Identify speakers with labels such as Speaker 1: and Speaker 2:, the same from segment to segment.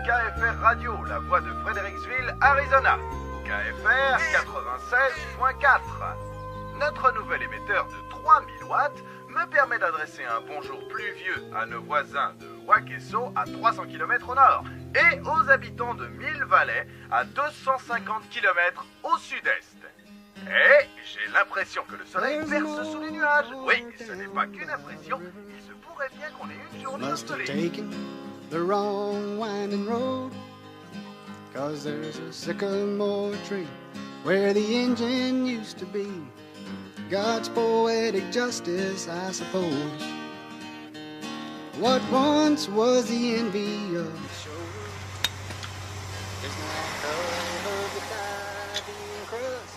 Speaker 1: KFR Radio, la voix de Fredericksville, Arizona. KFR 96.4. Notre nouvel émetteur de 3000 watts me permet d'adresser un bonjour pluvieux à nos voisins de Wakeso à 300 km au nord et aux habitants de Mill Valley à 250 km au sud-est. Et j'ai l'impression que le soleil perce sous les nuages. Oui, ce n'est pas qu'une impression, il se pourrait bien qu'on ait une journée ensoleillée.
Speaker 2: The wrong winding road, 'cause there's a sycamore tree where the engine used to be. God's poetic justice, I suppose. What once was the envy of the shore is now covered with diving crust.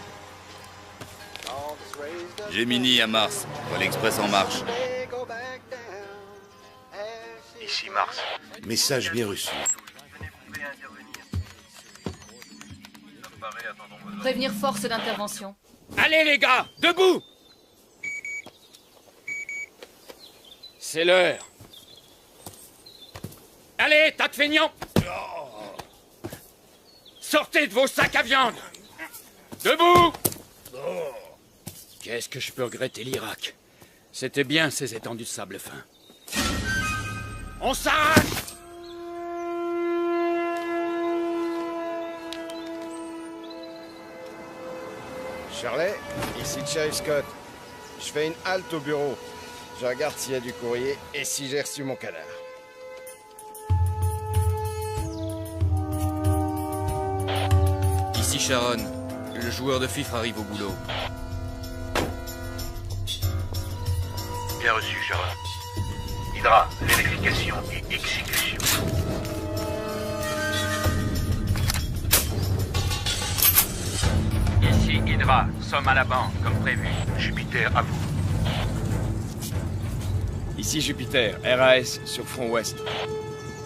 Speaker 2: All that's raised up
Speaker 3: Gemini à Mars, Vol Express en marche.
Speaker 2: go back down.
Speaker 4: Ici Mars.
Speaker 5: Message bien reçu.
Speaker 6: Prévenir force d'intervention.
Speaker 7: Allez les gars, debout! C'est l'heure. Allez, tas de feignants! Sortez de vos sacs à viande! Debout! Qu'est-ce que je peux regretter l'Irak? C'était bien ces étendues de sable fin. On s'arrache!
Speaker 8: Shirley, ici Sheriff Scott. Je fais une halte au bureau. Je regarde s'il y a du courrier et si j'ai reçu mon cadavre.
Speaker 3: Ici Sharon, le joueur de FIFA arrive au boulot.
Speaker 4: Bien reçu, Sharon. Hydra, vérification et exécution.
Speaker 9: Ici Hydra, sommes à la banque, comme prévu.
Speaker 4: Jupiter, à vous.
Speaker 8: Ici Jupiter, RAS sur front ouest.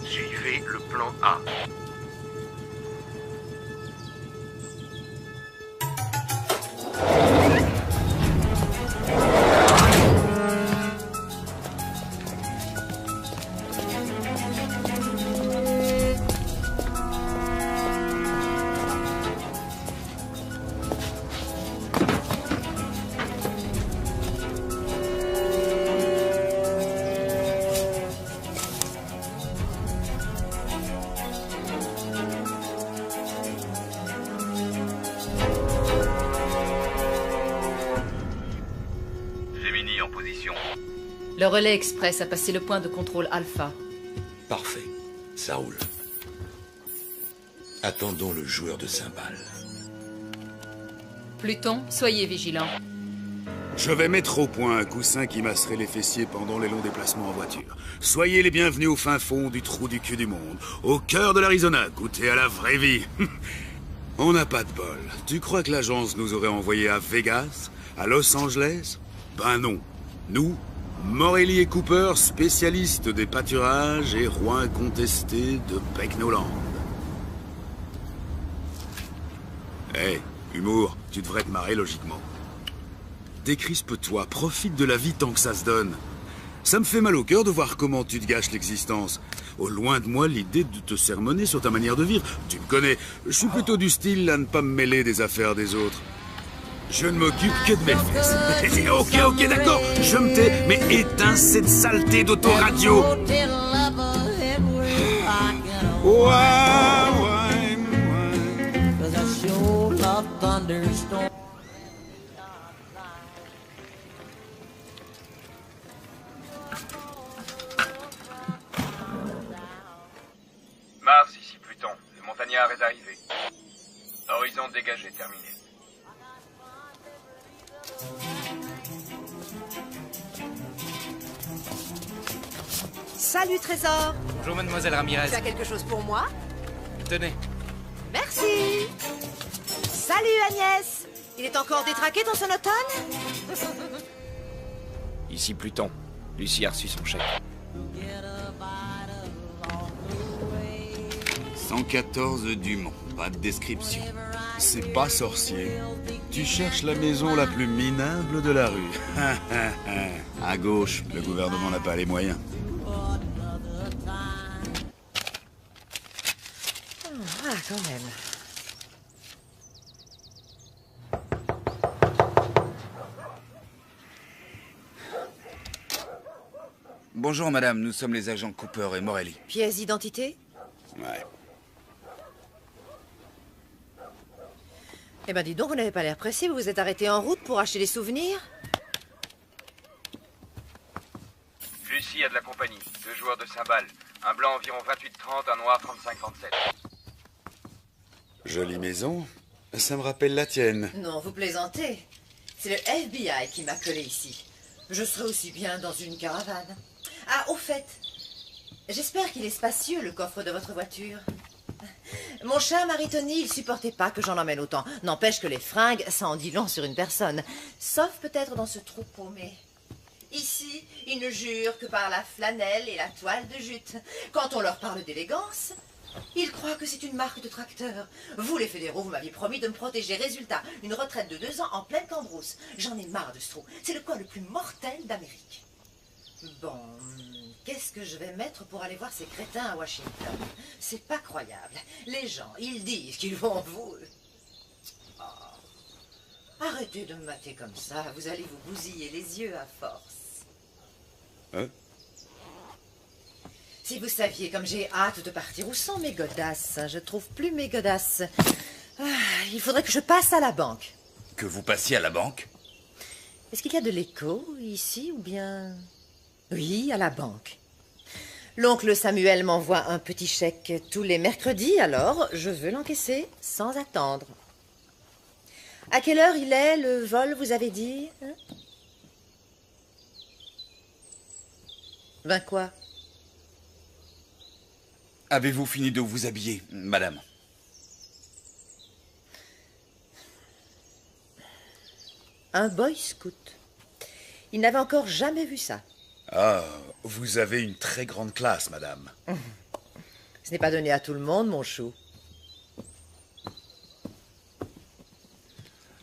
Speaker 4: Suivez le plan A.
Speaker 9: Gemini en position.
Speaker 6: Le relais express a passé le point de contrôle Alpha.
Speaker 5: Parfait. Ça roule. Attendons le joueur de cymbales.
Speaker 6: Pluton, soyez vigilants.
Speaker 10: Je vais mettre au point un coussin qui masserait les fessiers pendant les longs déplacements en voiture. Soyez les bienvenus au fin fond du trou du cul du monde, au cœur de l'Arizona, goûtez à la vraie vie. On n'a pas de bol. Tu crois que l'agence nous aurait envoyés à Vegas, à Los Angeles? Ben non. Nous, Morelli et Cooper, spécialistes des pâturages et rois incontestés de Pecknoland. Hé, humour, tu devrais te marrer logiquement. Décrispe-toi, profite de la vie tant que ça se donne. Ça me fait mal au cœur de voir comment tu te gâches l'existence. Au loin de moi l'idée de te sermonner sur ta manière de vivre. Tu me connais, je suis plutôt du style à ne pas me mêler des affaires des autres. Je ne m'occupe que de mes fesses. Ok, d'accord, je me tais, mais éteins cette saleté d'autoradio.
Speaker 9: Mars, ici Pluton. Le montagnard est arrivé. Horizon dégagé, terminé.
Speaker 11: Salut Trésor.
Speaker 3: Bonjour mademoiselle Ramirez.
Speaker 11: Tu as quelque chose pour moi?
Speaker 3: Tenez.
Speaker 11: Merci. Salut Agnès. Il est encore détraqué ton sonotone?
Speaker 7: Ici Pluton. Lucie a reçu son chèque.
Speaker 10: 114 Dumont, pas de description. C'est pas sorcier. Tu cherches la maison la plus minable de la rue. À gauche, le gouvernement n'a pas les moyens.
Speaker 11: Ah, quand même.
Speaker 3: Bonjour madame, nous sommes les agents Cooper et Morelli.
Speaker 11: Pièce d'identité?
Speaker 3: Ouais.
Speaker 11: Eh ben dis donc, vous n'avez pas l'air pressé, vous vous êtes arrêté en route pour acheter des souvenirs?
Speaker 9: Lucie a de la compagnie, 2 joueurs de cymbales. Un blanc environ 28-30, un noir 35-37.
Speaker 10: Jolie maison. Ça me rappelle la tienne.
Speaker 11: Non, vous plaisantez. C'est le FBI qui m'a collé ici. Je serais aussi bien dans une caravane. Ah, au fait, j'espère qu'il est spacieux, le coffre de votre voiture. Mon cher Maritoni, il supportait pas que j'en emmène autant. N'empêche que les fringues, ça en dit long sur une personne. Sauf peut-être dans ce trou paumé. Ici, ils ne jurent que par la flanelle et la toile de jute. Quand on leur parle d'élégance, ils croient que c'est une marque de tracteur. Vous, les fédéraux, vous m'aviez promis de me protéger. Résultat, une retraite de 2 ans en pleine cambrousse. J'en ai marre de ce trou. C'est le coin le plus mortel d'Amérique. Bon, qu'est-ce que je vais mettre pour aller voir ces crétins à Washington? C'est pas croyable. Les gens, ils disent qu'ils vont vous... Oh. Arrêtez de me mater comme ça. Vous allez vous bousiller les yeux à force.
Speaker 10: Hein?
Speaker 11: Si vous saviez comme j'ai hâte de partir, où sont mes godasses? Je trouve plus mes godasses. Ah, il faudrait que je passe à la banque.
Speaker 3: Que vous passiez à la banque?
Speaker 11: Est-ce qu'il y a de l'écho ici ou bien... Oui, à la banque. L'oncle Samuel m'envoie un petit chèque tous les mercredis, alors je veux l'encaisser sans attendre. À quelle heure il est, le vol, vous avez dit, hein? 20 quoi?
Speaker 3: Avez-vous fini de vous habiller, madame?
Speaker 11: Un boy scout. Il n'avait encore jamais vu ça.
Speaker 10: Ah, vous avez une très grande classe, madame.
Speaker 11: Ce n'est pas donné à tout le monde, mon chou.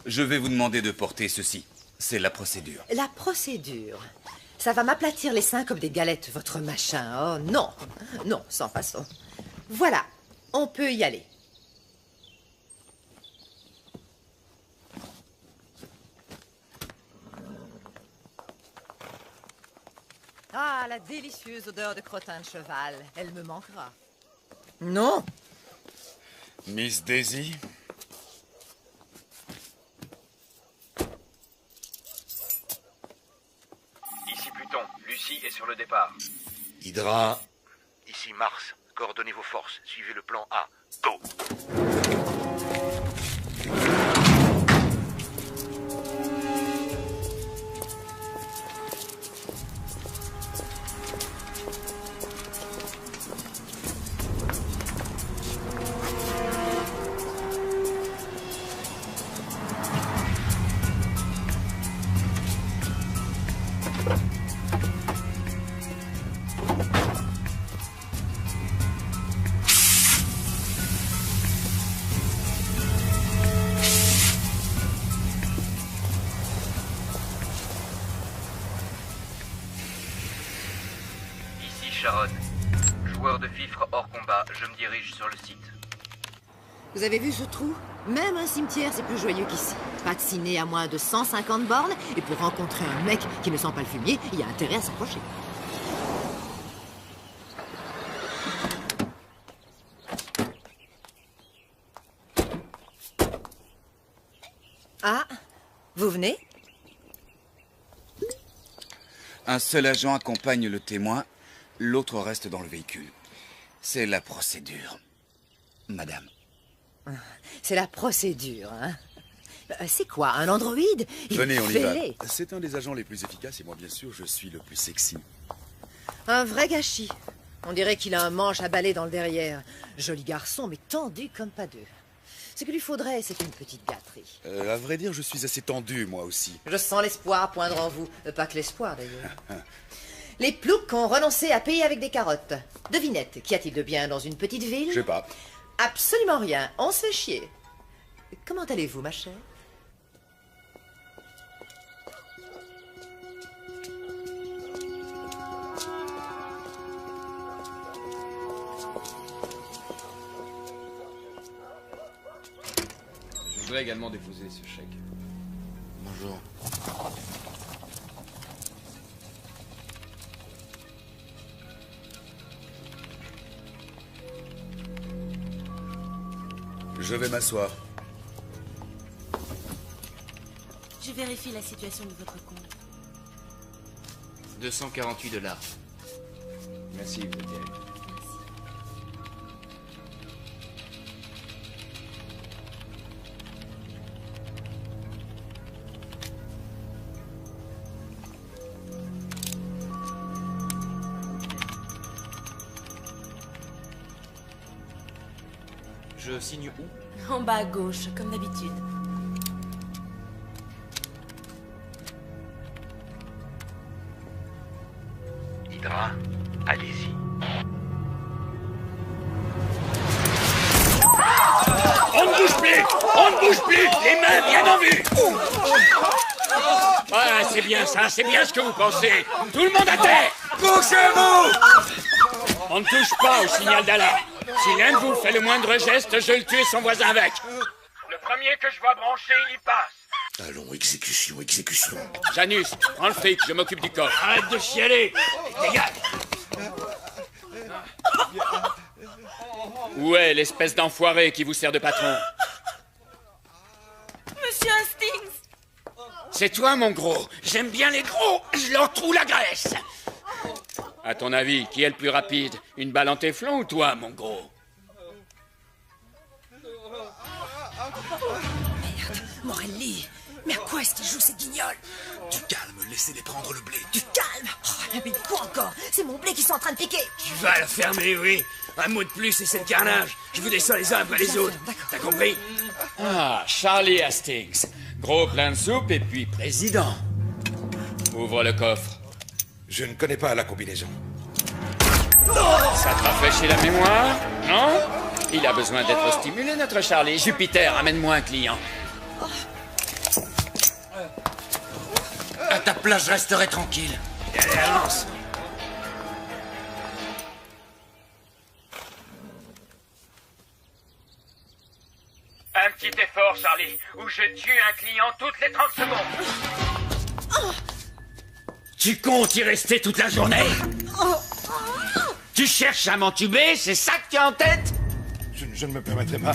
Speaker 3: Je vais vous demander de porter ceci. C'est la procédure.
Speaker 11: La procédure. Ça va m'aplatir les seins comme des galettes, votre machin. Oh non, non, sans façon. Voilà, on peut y aller. Ah, la délicieuse odeur de crottin de cheval. Elle me manquera. Non.
Speaker 10: Miss Daisy?
Speaker 9: Ici Pluton, Lucie est sur le départ.
Speaker 5: Hydra.
Speaker 4: Ici Mars. Coordonnez vos forces. Suivez le plan A. Go!
Speaker 9: Sharon. Joueur de fifre hors combat, je me dirige sur le site.
Speaker 11: Vous avez vu ce trou? Même un cimetière, c'est plus joyeux qu'ici. Pas de ciné à moins de 150 bornes, et pour rencontrer un mec qui ne sent pas le fumier, il y a intérêt à s'approcher. Ah, vous venez?
Speaker 3: Un seul agent accompagne le témoin, l'autre reste dans le véhicule. C'est la procédure, madame.
Speaker 11: C'est la procédure, hein? C'est quoi, un androïde?
Speaker 10: Venez, on y va. C'est un des agents les plus efficaces et moi, bien sûr, je suis le plus sexy.
Speaker 11: Un vrai gâchis. On dirait qu'il a un manche à balai dans le derrière. Joli garçon, mais tendu comme pas deux. Ce qu'il lui faudrait, c'est une petite gâterie.
Speaker 10: À vrai dire, je suis assez tendu, moi aussi.
Speaker 11: Je sens l'espoir poindre en vous. Pas que l'espoir, d'ailleurs. Les ploucs ont renoncé à payer avec des carottes. Devinette, qu'y a-t-il de bien dans une petite ville?
Speaker 10: Je sais pas.
Speaker 11: Absolument rien. On se fait chier. Comment allez-vous, ma chère?
Speaker 9: voudrais également déposer ce chèque.
Speaker 3: Bonjour.
Speaker 10: Je vais m'asseoir.
Speaker 12: Je vérifie la situation de votre compte.
Speaker 3: 248 $.
Speaker 9: Merci, vous êtes direct.
Speaker 13: Je signe où?
Speaker 12: En bas à gauche, comme d'habitude.
Speaker 4: Hydra, allez-y.
Speaker 7: On ne bouge plus! On ne bouge plus! Les mains bien en vue! Voilà, c'est bien ça, c'est bien ce que vous pensez. Tout le monde à terre! Bougez-vous! On ne touche pas au signal d'alarme. Si l'un de vous fait le moindre geste, je le tue et son voisin avec. Le premier que je vois brancher, il y passe.
Speaker 5: Allons, exécution, exécution.
Speaker 7: Janus, prends le fric, je m'occupe du coffre. Arrête de chialer! Dégage! Où est l'espèce d'enfoiré qui vous sert de patron?
Speaker 12: Monsieur Hastings!
Speaker 7: C'est toi, mon gros. J'aime bien les gros. Je leur trouve la graisse. À ton avis, qui est le plus rapide? Une balle en téflon ou toi, mon gros?
Speaker 12: Merde, Morelli! Mais à quoi est-ce qu'il joue ces guignols?
Speaker 10: Du calme, laissez-les prendre le blé.
Speaker 12: Du calme! Oh, mais quoi encore? C'est mon blé qui sont en train de piquer!
Speaker 7: Tu vas le fermer, oui. Un mot de plus et c'est le carnage. Je vous descends les uns après les autres. T'as compris? Ah, Charlie Hastings. Gros plein de soupe et puis président. Ouvre le coffre.
Speaker 5: Je ne connais pas la combinaison.
Speaker 7: Ça te rafraîchit la mémoire? Non? Il a besoin d'être stimulé, notre Charlie. Jupiter, amène-moi un client.
Speaker 3: À ta place, je resterai tranquille.
Speaker 7: Allez, avance. Un petit effort, Charlie, ou je tue un client toutes les 30 secondes. Tu comptes y rester toute la journée? Tu cherches à m'entuber, c'est ça que tu as en tête?
Speaker 5: Je ne me permettrai pas.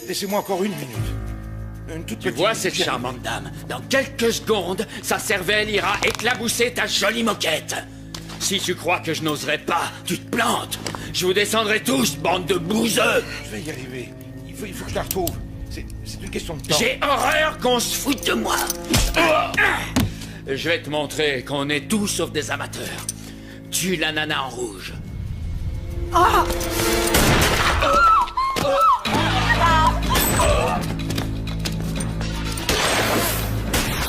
Speaker 5: Laissez-moi encore une minute. Une toute
Speaker 7: Tu
Speaker 5: petite
Speaker 7: vois
Speaker 5: minute.
Speaker 7: cette charmante dame? Dans quelques secondes, sa cervelle ira éclabousser ta jolie moquette. Si tu crois que je n'oserais pas, tu te plantes. Je vous descendrai tous, bande de bouseux.
Speaker 5: Je vais y arriver. Il faut que je la retrouve. C'est une question de temps.
Speaker 7: J'ai horreur qu'on se foute de moi. Je vais te montrer qu'on est tous sauf des amateurs. Tue la nana en rouge.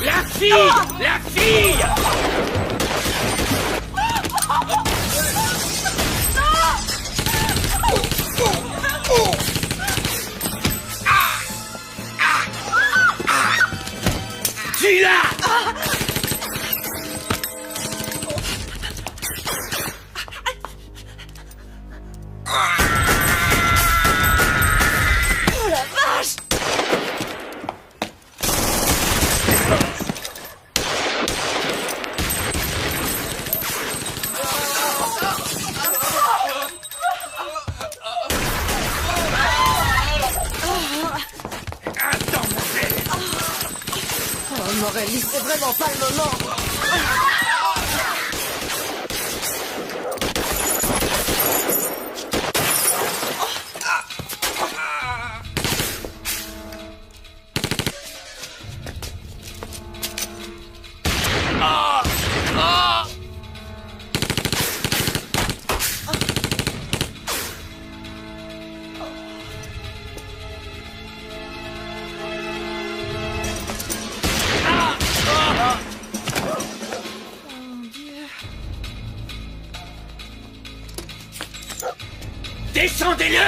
Speaker 7: La fille! La fille! Tue-la!
Speaker 12: Oh la vache! Oh Morelli, c'est vraiment pas le moment!
Speaker 7: Descendez-le!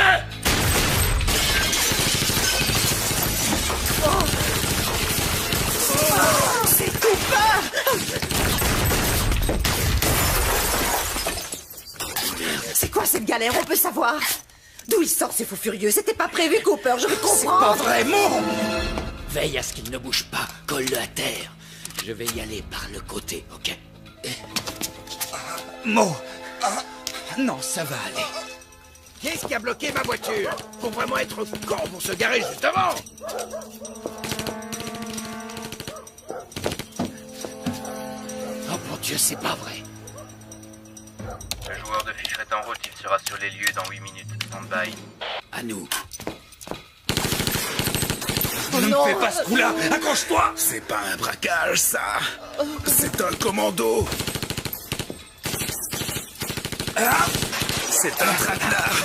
Speaker 12: C'est Cooper! C'est quoi cette galère? On peut savoir? D'où il sort ces fous furieux? C'était pas prévu, Cooper, je veux comprendre!
Speaker 3: Pas vraiment!
Speaker 7: Veille à ce qu'il ne bouge pas. Colle-le à terre. Je vais y aller par le côté, ok?
Speaker 3: Mo! Non, ça va aller.
Speaker 8: Qu'est-ce qui a bloqué ma voiture? Faut vraiment être con pour se garer juste devant.
Speaker 7: Oh mon Dieu, c'est pas vrai.
Speaker 9: Le joueur de ficheret est en route, il sera sur les lieux dans 8 minutes. Stand-by.
Speaker 7: À nous.
Speaker 10: Ne me fais pas ce coup-là! Accroche-toi! C'est pas un braquage, ça! C'est un commando! Ah! C'est un traquenard!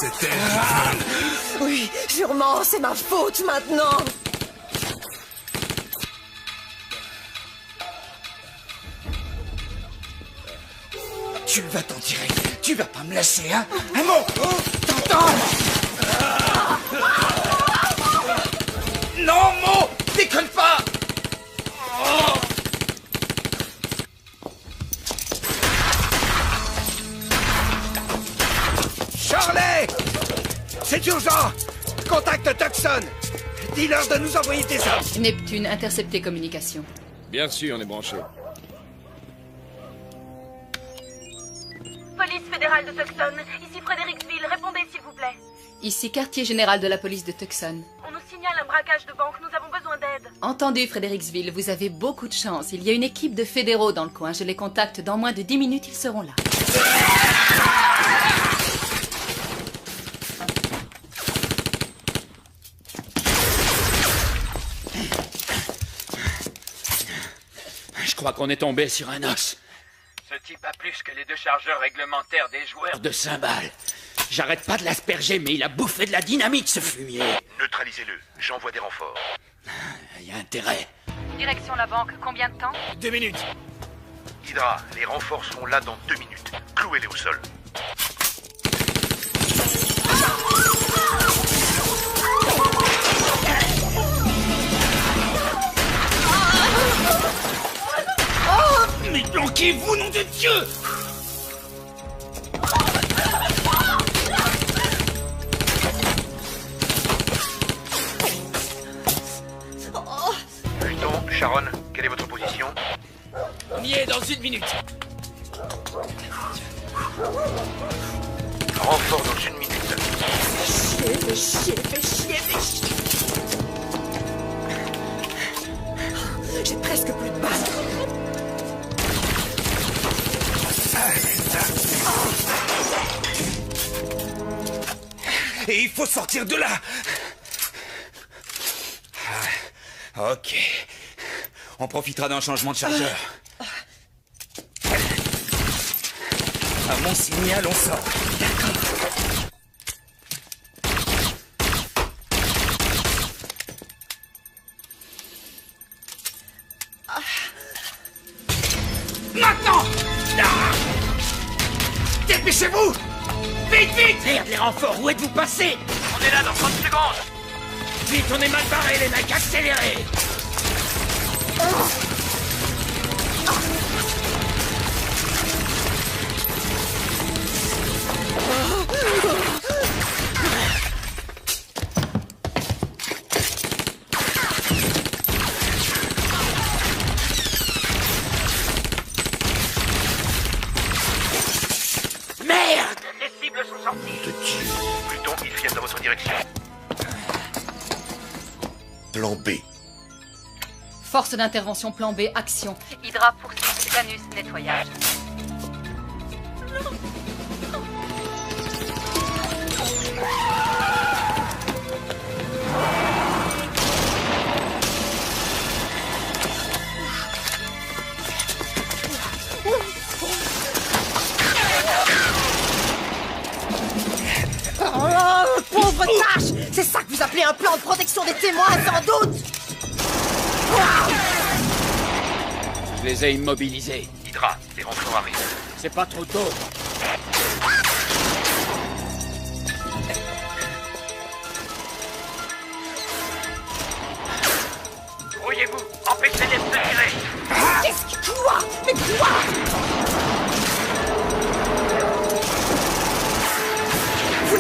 Speaker 10: C'est elle qui vole!
Speaker 12: Oui, sûrement, c'est ma faute maintenant.
Speaker 3: Tu vas t'en tirer. Tu vas pas me lâcher, hein? Un mot! T'entends? Non, Mo! Déconne pas!
Speaker 8: Charlie! C'est urgent! Contacte Tucson! Dis-leur de nous envoyer des hommes!
Speaker 6: Neptune, interceptez communication.
Speaker 8: Bien sûr, on est branché.
Speaker 13: Police fédérale de Tucson, ici Fredericksville, répondez s'il vous plaît.
Speaker 6: Ici quartier général de la police de Tucson.
Speaker 13: On nous signale un braquage de banque, nous avons besoin d'aide.
Speaker 6: Entendu, Fredericksville, vous avez beaucoup de chance. Il y a une équipe de fédéraux dans le coin. Je les contacte dans moins de 10 minutes, ils seront là.
Speaker 7: Je crois qu'on est tombé sur un os.
Speaker 9: Ce type a plus que les 2 chargeurs réglementaires des joueurs
Speaker 7: De cymbales. J'arrête pas de l'asperger, mais il a bouffé de la dynamite, ce fumier.
Speaker 4: Neutralisez-le. J'envoie des renforts.
Speaker 7: Il y a intérêt.
Speaker 13: Direction la banque, combien de temps?
Speaker 8: 2 minutes.
Speaker 4: Hydra, les renforts seront là dans 2 minutes. Clouez-les au sol.
Speaker 10: Mais planquez-vous, nom de Dieu!
Speaker 4: Pluton, Sharon, quelle est votre position?
Speaker 7: On y est dans 1 minute.
Speaker 4: Renfort dans 1 minute.
Speaker 12: Fais chier. J'ai presque plus de balles.
Speaker 3: Et il faut sortir de là! Ok. On profitera d'un changement de chargeur. À mon signal, on sort. D'accord.
Speaker 7: Maintenant! Dépêchez-vous! Vite! Merde, les renforts, où êtes-vous passés?
Speaker 9: On est là dans 30 secondes.
Speaker 7: Vite, on est mal barrés, les mecs, accélérez! Merde!
Speaker 9: Les cibles sont sorties.
Speaker 4: Pluton, ils viennent dans votre direction.
Speaker 5: Plan B.
Speaker 6: Force d'intervention plan B, action.
Speaker 13: Hydra poursuit, Janus, nettoyage.
Speaker 12: Oh, pauvre tâche! C'est ça que vous appelez un plan de protection des témoins, sans doute!
Speaker 7: Je les ai immobilisés.
Speaker 4: Hydra, les renforts arrivent.
Speaker 7: C'est pas trop tôt.
Speaker 9: Grouillez-vous, empêchez-les de se tirer.
Speaker 12: Qu'est-ce que... Quoi? Mais quoi?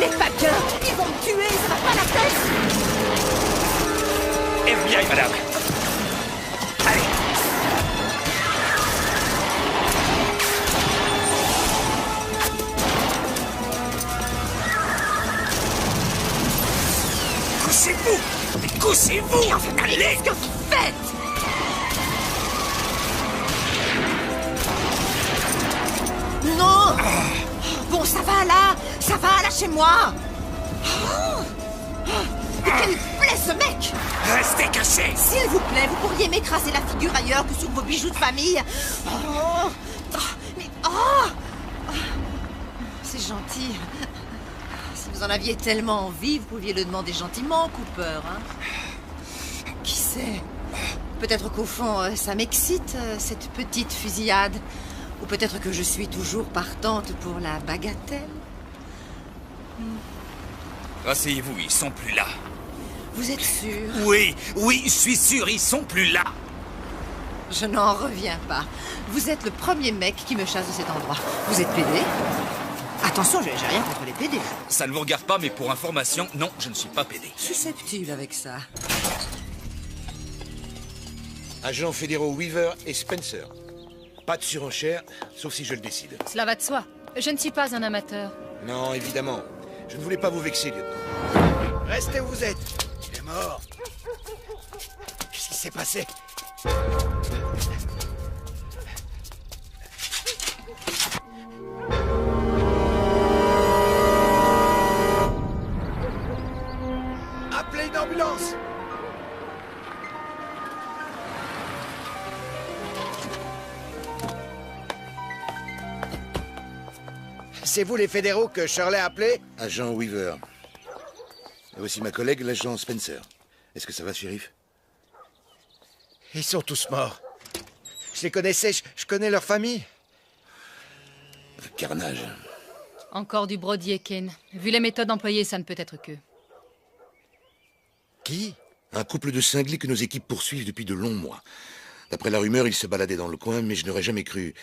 Speaker 12: est pas bien. Ils vont me tuer, ça va pas la tête.
Speaker 7: FBI, madame. Allez.
Speaker 10: Couchez-vous! Couchez-vous!
Speaker 12: Allez! Qu'est-ce que vous faites? Non! Bon, ça va là! Ça va, lâchez-moi! Mais quel plaît ce mec!
Speaker 10: Restez cachés!
Speaker 12: S'il vous plaît, vous pourriez m'écraser la figure ailleurs que sur vos bijoux de famille. C'est gentil. Si vous en aviez tellement envie, vous pouviez le demander gentiment, Cooper. Hein? Qui sait? Peut-être qu'au fond, ça m'excite, cette petite fusillade. Ou peut-être que je suis toujours partante pour la bagatelle.
Speaker 3: Asseyez-vous, ils sont plus là.
Speaker 12: Vous êtes sûr?
Speaker 10: Oui, je suis sûr, ils sont plus là.
Speaker 12: Je n'en reviens pas. Vous êtes le premier mec qui me chasse de cet endroit. Vous êtes PD? Attention, j'ai rien contre les PD.
Speaker 3: Ça ne vous regarde pas, mais pour information, non, je ne suis pas PD.
Speaker 12: Susceptible avec ça.
Speaker 5: Agents fédéraux Weaver et Spencer. Pas de surenchère, sauf si je le décide.
Speaker 6: Cela va de soi. Je ne suis pas un amateur.
Speaker 5: Non, évidemment. Je ne voulais pas vous vexer, lieutenant. Restez où vous êtes. Il est mort. Qu'est-ce qui s'est passé? Appelez une ambulance.
Speaker 8: C'est vous les fédéraux que Shirley a appelés?
Speaker 5: Agent Weaver. Et voici ma collègue, l'agent Spencer. Est-ce que ça va, shérif?
Speaker 8: Ils sont tous morts. Je les connaissais, je connais leur famille.
Speaker 5: Le carnage.
Speaker 6: Encore du Brody et Kane. Vu les méthodes employées, ça ne peut être qu'eux.
Speaker 5: Qui? Un couple de cinglés que nos équipes poursuivent depuis de longs mois. D'après la rumeur, ils se baladaient dans le coin, mais je n'aurais jamais cru.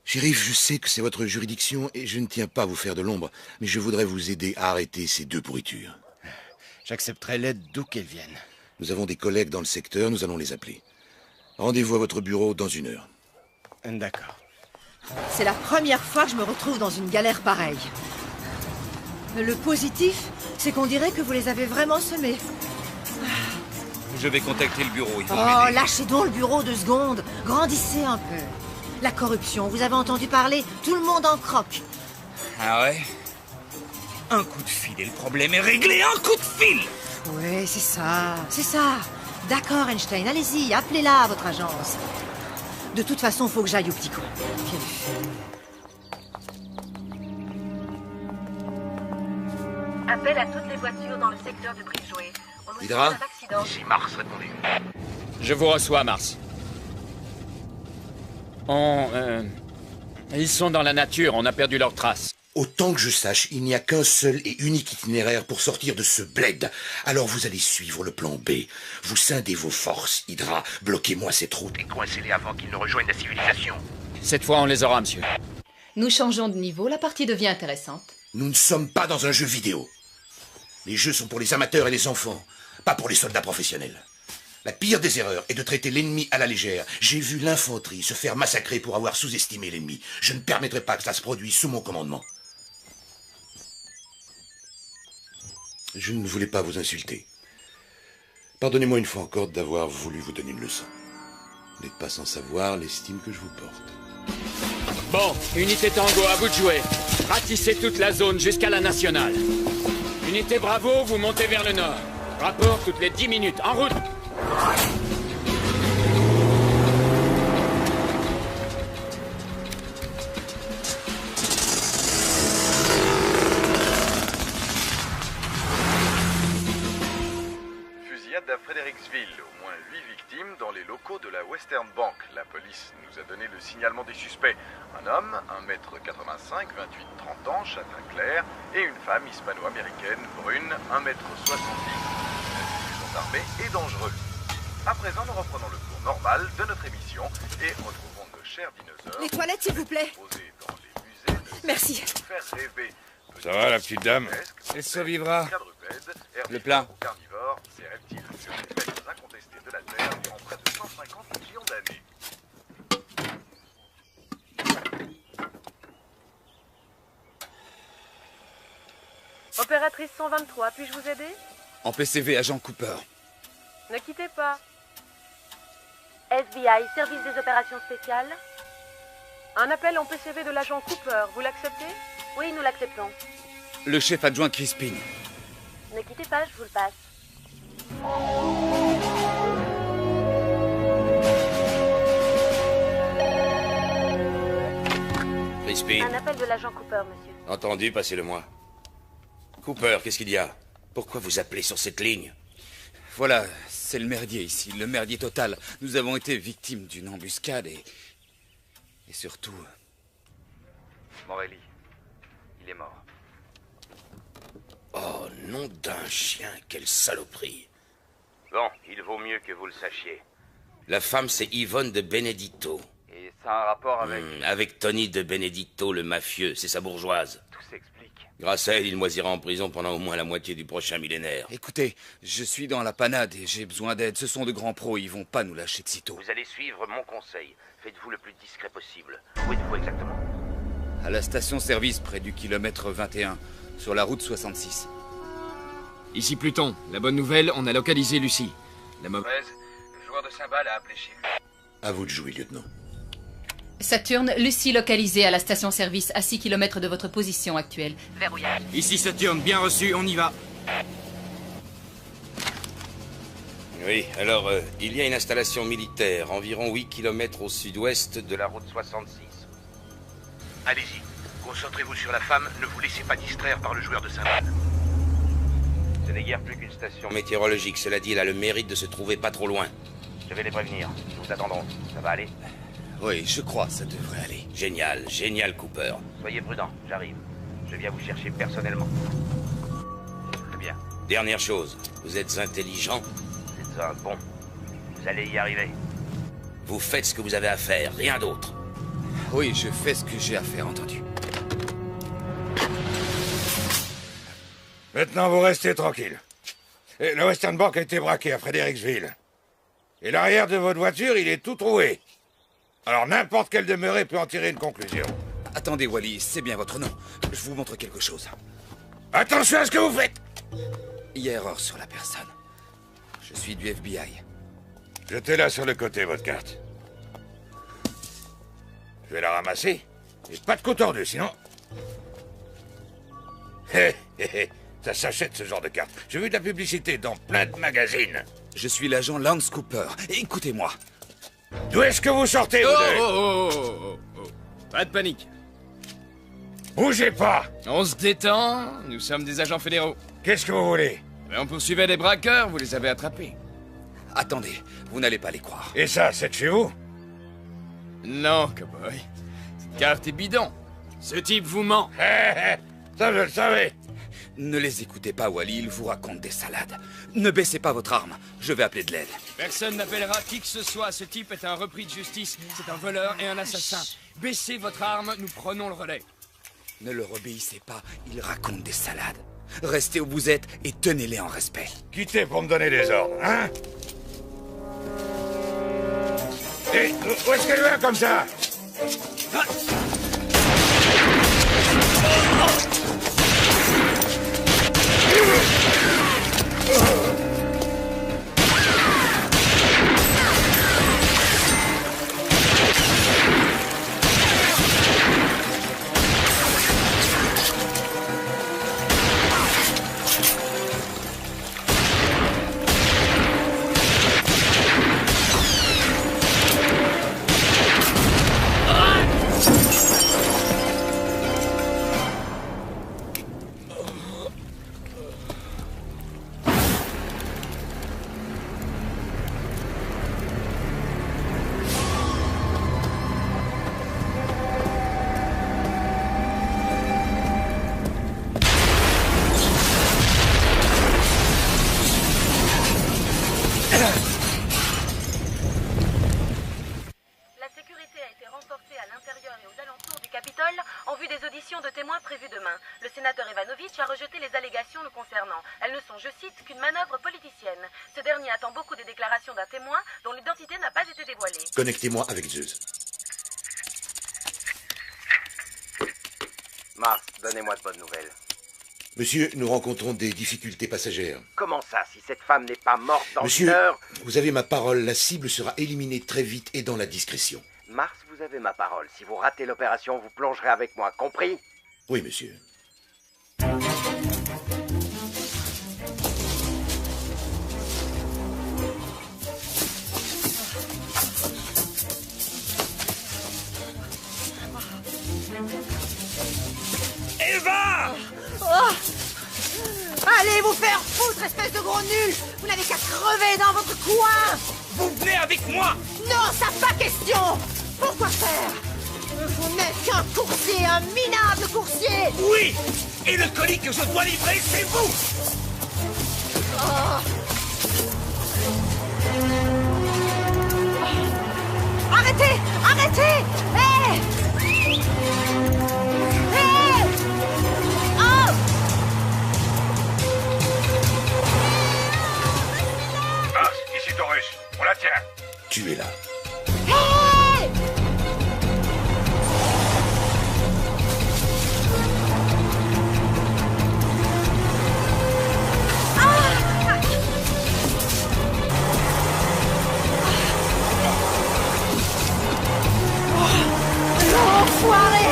Speaker 5: Shérif, je sais que c'est votre juridiction et je ne tiens pas à vous faire de l'ombre, mais je voudrais vous aider à arrêter ces deux pourritures.
Speaker 8: J'accepterai l'aide d'où qu'elle vienne.
Speaker 5: Nous avons des collègues dans le secteur, nous allons les appeler. Rendez-vous à votre bureau dans 1 heure.
Speaker 8: D'accord.
Speaker 12: C'est la première fois que je me retrouve dans une galère pareille. Le positif, c'est qu'on dirait que vous les avez vraiment semés.
Speaker 3: Je vais contacter le bureau, ils vont
Speaker 12: Oh,
Speaker 3: m'aider.
Speaker 12: lâchez donc le bureau 2 secondes. Grandissez un peu. La corruption, vous avez entendu parler? Tout le monde en croque.
Speaker 3: Ah ouais? Un coup de fil et le problème est réglé, un coup de fil!
Speaker 12: Oui, c'est ça, c'est ça. D'accord, Einstein, allez-y, appelez-la, votre agence. De toute façon, faut que j'aille au petit coin. Quelle fille.
Speaker 13: Appel à toutes les voitures dans le secteur de Bridgeway. On nous
Speaker 5: Hydra?
Speaker 13: signale un accident.
Speaker 4: Ici Mars, répondez.
Speaker 7: Je vous reçois, Mars. Ils sont dans la nature, on a perdu leurs traces.
Speaker 5: Autant que je sache, il n'y a qu'un seul et unique itinéraire pour sortir de ce bled. Alors vous allez suivre le plan B. Vous scindez vos forces, Hydra. Bloquez-moi cette route.
Speaker 4: Et coincez-les avant qu'ils ne rejoignent la civilisation.
Speaker 7: Cette fois, on les aura, monsieur.
Speaker 6: Nous changeons de niveau, la partie devient intéressante.
Speaker 5: Nous ne sommes pas dans un jeu vidéo. Les jeux sont pour les amateurs et les enfants, pas pour les soldats professionnels. La pire des erreurs est de traiter l'ennemi à la légère. J'ai vu l'infanterie se faire massacrer pour avoir sous-estimé l'ennemi. Je ne permettrai pas que cela se produise sous mon commandement. Je ne voulais pas vous insulter. Pardonnez-moi une fois encore d'avoir voulu vous donner une leçon. Vous n'êtes pas sans savoir l'estime que je vous porte.
Speaker 7: Bon, unité Tango, à vous de jouer. Ratissez toute la zone jusqu'à la nationale. Unité Bravo, vous montez vers le nord. Rapport toutes les 10 minutes. En route!
Speaker 1: Fusillade à Fredericksville. Au moins 8 victimes dans les locaux de la Western Bank. La police nous a donné le signalement des suspects. Un homme, 1m85, 28-30 ans, châtain clair, et une femme hispano-américaine, brune, 1m70, sont armés et dangereux. À présent, nous reprenons le cours normal de notre émission et retrouvons nos chers dinosaures.
Speaker 12: Les toilettes, s'il vous plaît.
Speaker 1: Posés dans les musées de
Speaker 12: Merci.
Speaker 1: faire rêver.
Speaker 14: Ça va, la petite dame?
Speaker 3: Elle survivra. Le plat.
Speaker 1: Carnivores, ces reptiles furent les maîtres incontestés de la Terre durant près de 150 millions d'années.
Speaker 13: Opératrice 123, puis-je vous aider?
Speaker 3: En PCV, agent Cooper.
Speaker 13: Ne quittez pas. FBI, service des opérations spéciales. Un appel en PCV de l'agent Cooper, vous l'acceptez? Oui, nous l'acceptons.
Speaker 3: Le chef adjoint Crispin.
Speaker 13: Ne quittez pas, je vous le passe.
Speaker 5: Crispin.
Speaker 13: Un appel de l'agent Cooper, monsieur.
Speaker 5: Entendu, passez-le-moi. Cooper, qu'est-ce qu'il y a? Pourquoi vous appelez sur cette ligne?
Speaker 3: Voilà, c'est le merdier ici, le merdier total. Nous avons été victimes d'une embuscade et surtout...
Speaker 9: Morelli, il est mort.
Speaker 5: Oh, nom d'un chien, quelle saloperie.
Speaker 9: Bon, il vaut mieux que vous le sachiez.
Speaker 5: La femme, c'est Yvonne de Benedetto.
Speaker 9: Et ça a un rapport avec...
Speaker 5: Avec Tony de Benedetto, le mafieux, c'est sa bourgeoise.
Speaker 9: Tout s'explique.
Speaker 5: Grâce à elle, il moisira en prison pendant au moins la moitié du prochain millénaire.
Speaker 3: Écoutez, je suis dans la panade et j'ai besoin d'aide. Ce sont de grands pros, ils vont pas nous lâcher de sitôt.
Speaker 9: Vous allez suivre mon conseil. Faites-vous le plus discret possible. Où êtes-vous exactement?
Speaker 3: À la station-service près du kilomètre 21, sur la route 66.
Speaker 15: Ici Pluton. La bonne nouvelle, on a localisé Lucie. La mauvaise...
Speaker 9: Le joueur de cymbales a appelé chez lui.
Speaker 5: À vous de jouer, lieutenant.
Speaker 6: Saturne, Lucie localisée à la station-service à 6 km de votre position actuelle. Verrouillage.
Speaker 15: Ici Saturne, bien reçu, on y va.
Speaker 5: Oui, alors, il y a une installation militaire, environ 8 km au sud-ouest de la route 66.
Speaker 4: Allez-y, concentrez-vous sur la femme, ne vous laissez pas distraire par le joueur de cymbales.
Speaker 9: Ce n'est guère plus qu'une station.
Speaker 5: Météorologique, cela dit, elle a le mérite de se trouver pas trop loin.
Speaker 9: Je vais les prévenir. Nous vous attendrons. Ça va aller?
Speaker 3: Oui, je crois, ça devrait aller.
Speaker 5: Génial, génial, Cooper.
Speaker 9: Soyez prudent, j'arrive. Je viens vous chercher personnellement. Très bien.
Speaker 5: Dernière chose, vous êtes intelligent?
Speaker 9: Vous êtes un bon. Vous allez y arriver.
Speaker 5: Vous faites ce que vous avez à faire, rien d'autre.
Speaker 3: Oui, je fais ce que j'ai à faire, entendu.
Speaker 14: Maintenant, vous restez tranquille. Et le Western Bank a été braqué à Fredericksville. Et l'arrière de votre voiture, il est tout troué. Alors n'importe quelle demeurée peut en tirer une conclusion.
Speaker 3: Attendez, Wally, c'est bien votre nom. Je vous montre quelque chose.
Speaker 14: Attention à ce que vous faites!
Speaker 3: Il y a erreur sur la personne. Je suis du FBI.
Speaker 14: Jetez-la sur le côté, votre carte. Je vais la ramasser. Et pas de coup tordu, sinon... Hé, hé, hé. Ça s'achète, ce genre de carte. J'ai vu de la publicité dans plein de magazines.
Speaker 3: Je suis l'agent Lance Cooper. Écoutez-moi.
Speaker 14: D'où est-ce que vous sortez, vous deux?
Speaker 15: Oh. Pas de panique.
Speaker 14: Bougez pas!
Speaker 15: On se détend, nous sommes des agents fédéraux.
Speaker 14: Qu'est-ce que vous voulez?
Speaker 15: On poursuivait des braqueurs, vous les avez attrapés.
Speaker 3: Attendez, vous n'allez pas les croire.
Speaker 14: Et ça, c'est de chez vous?
Speaker 15: Non, cowboy. Cette carte est bidon. Ce type vous ment.
Speaker 14: Ça, je le savais.
Speaker 3: Ne les écoutez pas, Wally, ils vous racontent des salades. Ne baissez pas votre arme, je vais appeler de l'aide.
Speaker 15: Personne n'appellera qui que ce soit. Ce type est un repris de justice. C'est un voleur et un assassin. Baissez votre arme, nous prenons le relais.
Speaker 3: Ne leur obéissez pas, il raconte des salades. Restez où vous êtes et tenez-les en respect.
Speaker 14: Quittez pour me donner des ordres, hein? Et où est-ce qu'elle va comme ça?
Speaker 13: des déclarations d'un témoin dont l'identité n'a pas été dévoilée.
Speaker 5: Connectez-moi avec Zeus.
Speaker 16: Mars, donnez-moi de bonnes nouvelles.
Speaker 5: Monsieur, nous rencontrons des difficultés passagères.
Speaker 16: Comment ça, si cette femme n'est pas morte dans
Speaker 5: Monsieur,
Speaker 16: une heure?
Speaker 5: vous avez ma parole, la cible sera éliminée très vite et dans la discrétion.
Speaker 16: Mars, vous avez ma parole. Si vous ratez l'opération, vous plongerez avec moi, compris?
Speaker 5: Oui, monsieur.
Speaker 7: Eva!
Speaker 12: Oh! Allez vous faire foutre, espèce de gros nul! Vous n'avez qu'à crever dans votre coin!
Speaker 7: Vous venez avec moi!
Speaker 12: Non, ça pas question! Pourquoi faire? Vous n'êtes qu'un coursier, un minable coursier!
Speaker 7: Oui! Et le colis que je dois livrer, c'est vous!
Speaker 12: Oh. Arrêtez! Arrêtez! Hé! Hé! Oh!
Speaker 14: Mars, ici Taurus. On la tient.
Speaker 5: Tu es là.
Speaker 12: Hé! L'enfoiré!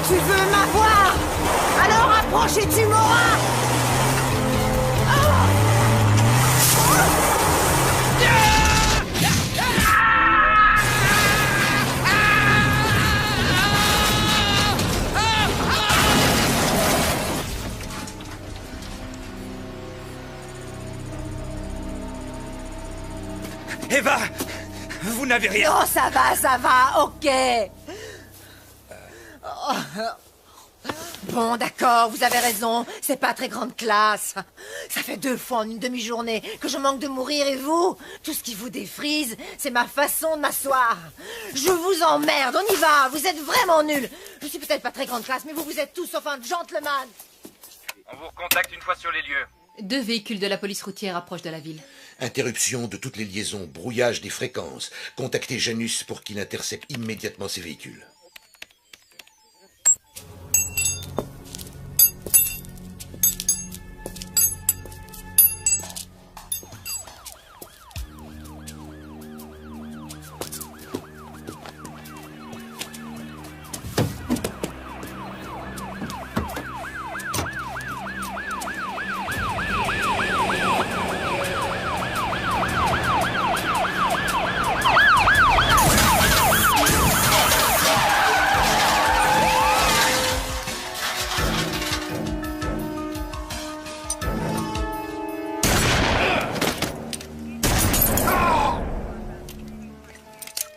Speaker 12: Tu veux m'avoir? Alors approche et tu m'auras!
Speaker 7: Eva! Vous n'avez rien!
Speaker 12: Non, ça va, ok! Bon, d'accord, vous avez raison, c'est pas très grande classe. Ça fait 2 fois en une demi-journée que je manque de mourir et vous, tout ce qui vous défrise, c'est ma façon de m'asseoir. Je vous emmerde, on y va, vous êtes vraiment nuls. Je suis peut-être pas très grande classe, mais vous êtes tous sauf un gentleman.
Speaker 9: On vous recontacte une fois sur les lieux.
Speaker 6: 2 véhicules de la police routière approchent de la ville.
Speaker 5: Interruption de toutes les liaisons, brouillage des fréquences. Contactez Janus pour qu'il intercepte immédiatement ces véhicules.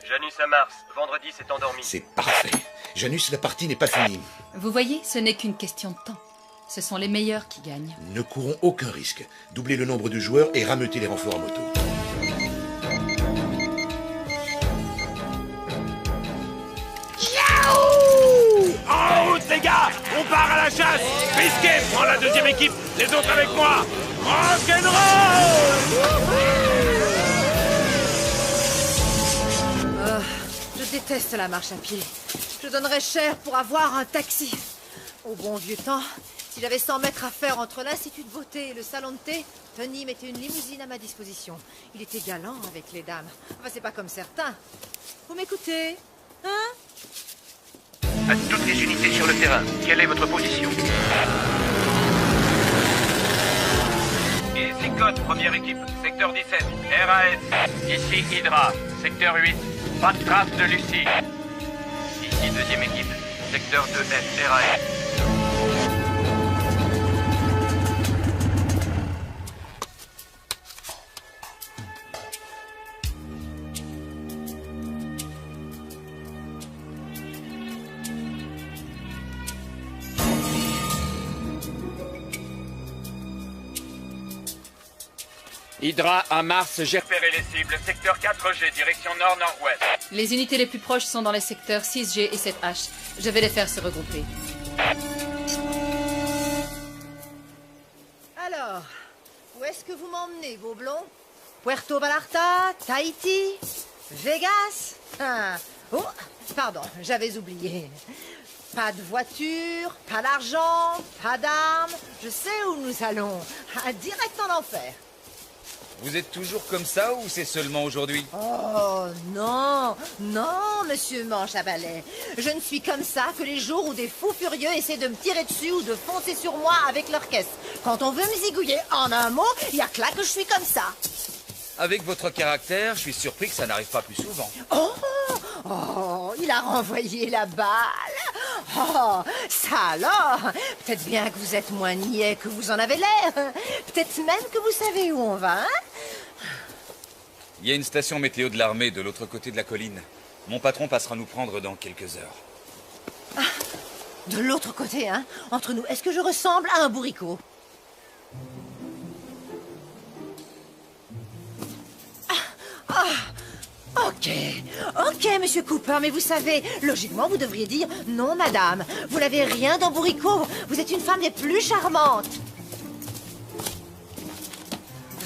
Speaker 9: Janus à Mars, vendredi s'est endormi.
Speaker 5: C'est parfait. Janus, la partie n'est pas finie.
Speaker 6: Vous voyez, ce n'est qu'une question de temps. Ce sont les meilleurs qui gagnent.
Speaker 5: Ne courons aucun risque. Doublez le nombre de joueurs et rameutez les renforts à moto.
Speaker 7: En route, les gars! On part à la chasse! Biscuit, prends la 2e équipe! Les autres avec moi! Rock'n'roll!
Speaker 12: Je déteste la marche à pied. Je donnerais cher pour avoir un taxi. Au bon vieux temps, si j'avais 100 mètres à faire entre l'Institut de beauté et le salon de thé, Tony mettait une limousine à ma disposition. Il était galant avec les dames. Enfin, c'est pas comme certains. Vous m'écoutez? Hein?
Speaker 4: À toutes les unités sur le terrain, quelle est votre position?
Speaker 9: Ici Code, première équipe, secteur 17, RAS.
Speaker 4: Ici Hydra, secteur 8. Pas de trace de Lucie.
Speaker 9: Ici deuxième équipe, secteur 2F, RAS.
Speaker 7: Hydra à Mars, j'ai
Speaker 9: repéré les cibles. Secteur 4G, direction nord-nord-ouest.
Speaker 6: Les unités les plus proches sont dans les secteurs 6G et 7H. Je vais les faire se regrouper.
Speaker 12: Alors, où est-ce que vous m'emmenez, vos blonds? Puerto Vallarta, Tahiti, Vegas? Ah. Oh, pardon, j'avais oublié. Pas de voiture, pas d'argent, pas d'armes. Je sais où nous allons. Direct en enfer.
Speaker 3: Vous êtes toujours comme ça ou c'est seulement aujourd'hui?
Speaker 12: Oh, non, non, monsieur Manche à balai. Je ne suis comme ça que les jours où des fous furieux essaient de me tirer dessus ou de foncer sur moi avec leur caisse. Quand on veut me zigouiller, en un mot, il y a que là que je suis comme ça.
Speaker 3: Avec votre caractère, je suis surpris que ça n'arrive pas plus souvent.
Speaker 12: Oh, il a renvoyé la balle. Oh, ça alors. Peut-être bien que vous êtes moins niais que vous en avez l'air. Peut-être même que vous savez où on va, hein?
Speaker 3: Il y a une station météo de l'armée de l'autre côté de la colline. Mon patron passera nous prendre dans quelques heures.
Speaker 12: Ah, de l'autre côté, hein? Entre nous, est-ce que je ressemble à un bourricot? Ok, monsieur Cooper, mais vous savez, logiquement, vous devriez dire « Non, madame, vous n'avez rien d'un bourricot, vous êtes une femme des plus charmantes !»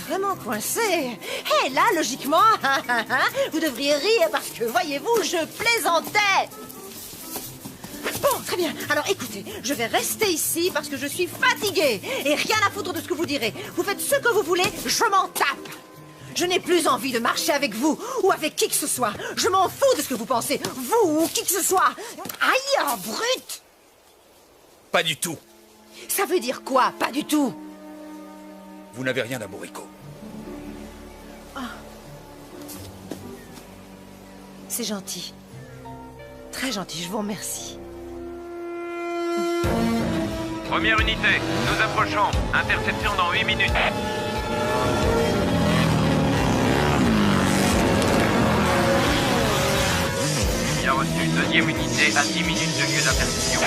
Speaker 12: Vraiment coincé. Et là, logiquement, vous devriez rire parce que, voyez-vous, je plaisantais. Bon, très bien. Alors, écoutez, je vais rester ici parce que je suis fatiguée et rien à foutre de ce que vous direz. Vous faites ce que vous voulez, je m'en tape. Je n'ai plus envie de marcher avec vous ou avec qui que ce soit. Je m'en fous de ce que vous pensez, vous ou qui que ce soit. Aïe, oh, brute!
Speaker 3: Pas du tout.
Speaker 12: Ça veut dire quoi, pas du tout?
Speaker 3: Vous n'avez rien d'un bourricot.
Speaker 12: Oh. C'est gentil. Très gentil, je vous remercie.
Speaker 9: Première unité, nous approchons. Interception dans 8 minutes. Bien reçu, deuxième unité à 10 minutes de lieu d'interception.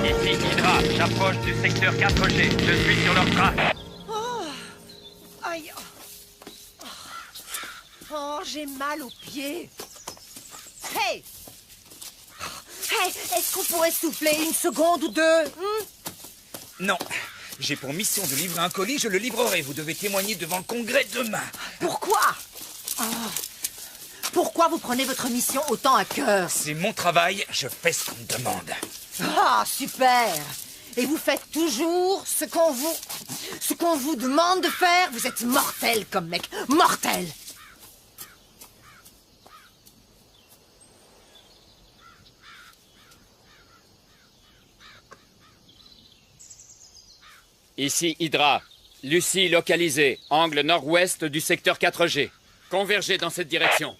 Speaker 9: Ici Hydra, j'approche du secteur 4G. Je suis sur leur trace.
Speaker 12: Oh, aïe. Oh, j'ai mal aux pieds. Hey! Hey, est-ce qu'on pourrait souffler une seconde ou deux?
Speaker 3: Non. J'ai pour mission de livrer un colis, je le livrerai. Vous devez témoigner devant le Congrès demain.
Speaker 12: Pourquoi? Oh. Pourquoi vous prenez votre mission autant à cœur?
Speaker 3: C'est mon travail, je fais ce qu'on me demande.
Speaker 12: Ah, super! Et vous faites toujours ce qu'on vous demande de faire? Vous êtes mortel comme mec, mortel!
Speaker 7: Ici Hydra. Lucie localisée. Angle nord-ouest du secteur 4G. Convergez dans cette direction.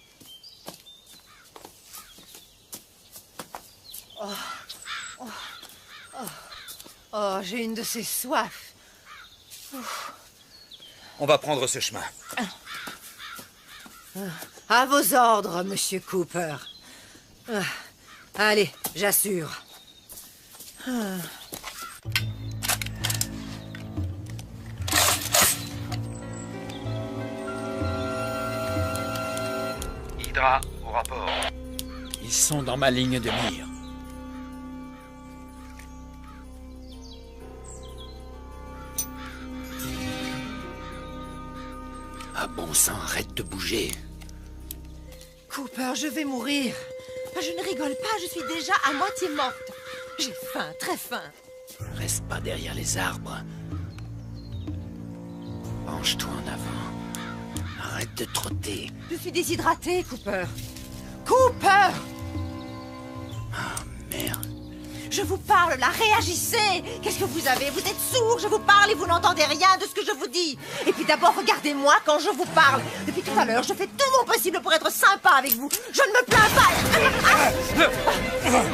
Speaker 12: Oh, j'ai une de ces soifs.
Speaker 3: On va prendre ce chemin.
Speaker 12: À vos ordres, monsieur Cooper. Allez, j'assure.
Speaker 9: Hydra, au rapport.
Speaker 7: Ils sont dans ma ligne de mire.
Speaker 5: Ah bon sang, arrête de bouger.
Speaker 12: Cooper, je vais mourir. Je ne rigole pas, je suis déjà à moitié morte. J'ai faim, très faim.
Speaker 5: Reste pas derrière les arbres. Penche-toi en avant. Arrête de trotter.
Speaker 12: Je suis déshydratée, Cooper. Cooper!
Speaker 5: Ah, merde.
Speaker 12: Je vous parle, là, réagissez! Qu'est-ce que vous avez? Vous êtes sourd, je vous parle et vous n'entendez rien de ce que je vous dis. Et puis d'abord, regardez-moi quand je vous parle. Depuis tout à l'heure, je fais tout mon possible pour être sympa avec vous. Je ne me plains pas.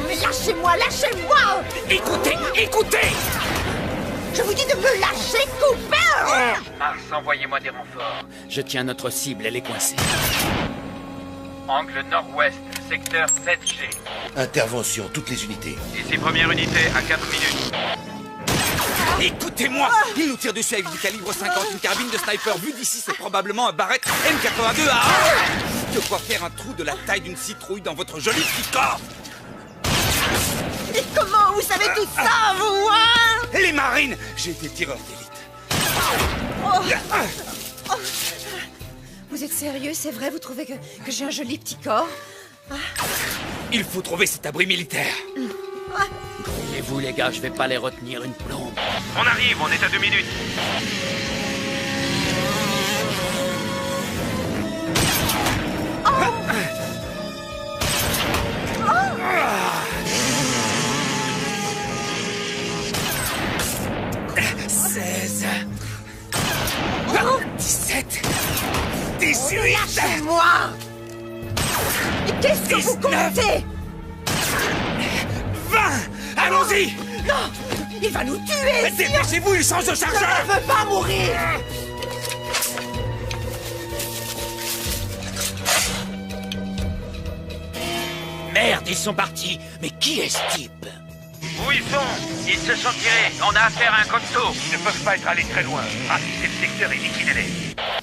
Speaker 12: Mais lâchez-moi, lâchez-moi!
Speaker 7: Écoutez, écoutez!
Speaker 12: Je vous dis de me lâcher, Cooper!
Speaker 9: Mars, envoyez-moi des renforts.
Speaker 7: Je tiens notre cible, elle est coincée.
Speaker 9: Angle nord-ouest, secteur 7G.
Speaker 5: Intervention, toutes les unités.
Speaker 9: Ici première unité à 4 minutes.
Speaker 3: Écoutez-moi! Il nous tire dessus avec du calibre 50, une carabine de sniper. Vu d'ici, c'est probablement un Barrett M82 à... De quoi faire un trou de la taille d'une citrouille dans votre joli petit corps!
Speaker 12: Et comment vous savez tout ça, vous, hein?
Speaker 3: Les marines! J'ai été tireur d'élite.
Speaker 12: Oh. Vous êtes sérieux, c'est vrai? Vous trouvez que j'ai un joli petit corps?
Speaker 3: Il faut trouver cet abri militaire.
Speaker 7: Et vous, les gars, je vais pas les retenir une plombe.
Speaker 4: On arrive, on est à 2 minutes.
Speaker 12: Oh.
Speaker 3: 17 18
Speaker 12: Lâchez-moi! Et qu'est-ce que vous comptez?
Speaker 3: 20 Allons-y!
Speaker 12: Non! Il va nous tuer!
Speaker 3: Dépêchez-vous, il change de chargeur!
Speaker 12: Je ne veux pas mourir!
Speaker 7: Merde, ils sont partis. Mais qui est ce type?
Speaker 4: Où ils sont? Ils se sont tirés. On a affaire à un costaud. Ils ne peuvent pas être allés très loin. Ratissez le secteur et liquidez-les.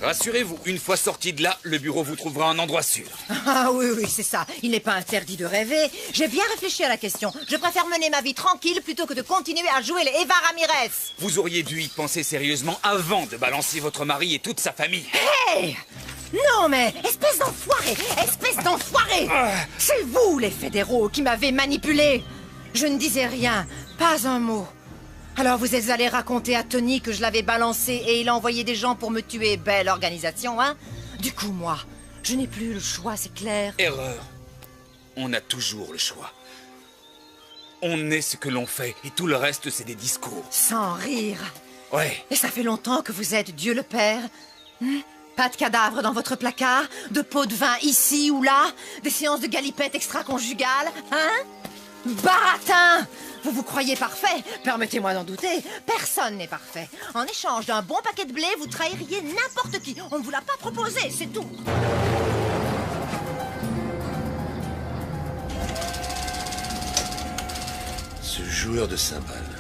Speaker 3: Rassurez-vous, une fois sorti de là, le bureau vous trouvera un endroit sûr.
Speaker 12: Ah oui, c'est ça. Il n'est pas interdit de rêver. J'ai bien réfléchi à la question. Je préfère mener ma vie tranquille plutôt que de continuer à jouer les Eva Ramirez.
Speaker 3: Vous auriez dû y penser sérieusement avant de balancer votre mari et toute sa famille.
Speaker 12: Hey! Non mais, espèce d'enfoiré! Espèce d'enfoiré! C'est vous, les fédéraux, qui m'avez manipulé. Je ne disais rien, pas un mot. Alors vous êtes allé raconter à Tony que je l'avais balancé et il a envoyé des gens pour me tuer. Belle organisation, hein? Du coup, moi, je n'ai plus le choix, c'est clair.
Speaker 3: Erreur. On a toujours le choix. On est ce que l'on fait et tout le reste, c'est des discours.
Speaker 12: Sans rire.
Speaker 3: Ouais.
Speaker 12: Et ça fait longtemps que vous êtes Dieu le Père. Pas de cadavre dans votre placard, de pots de vin ici ou là, des séances de galipettes extra-conjugales, hein? Baratin! Vous vous croyez parfait? Permettez-moi d'en douter. Personne n'est parfait. En échange d'un bon paquet de blé, vous trahiriez n'importe qui. On ne vous l'a pas proposé, c'est tout.
Speaker 5: Ce joueur de cymbales,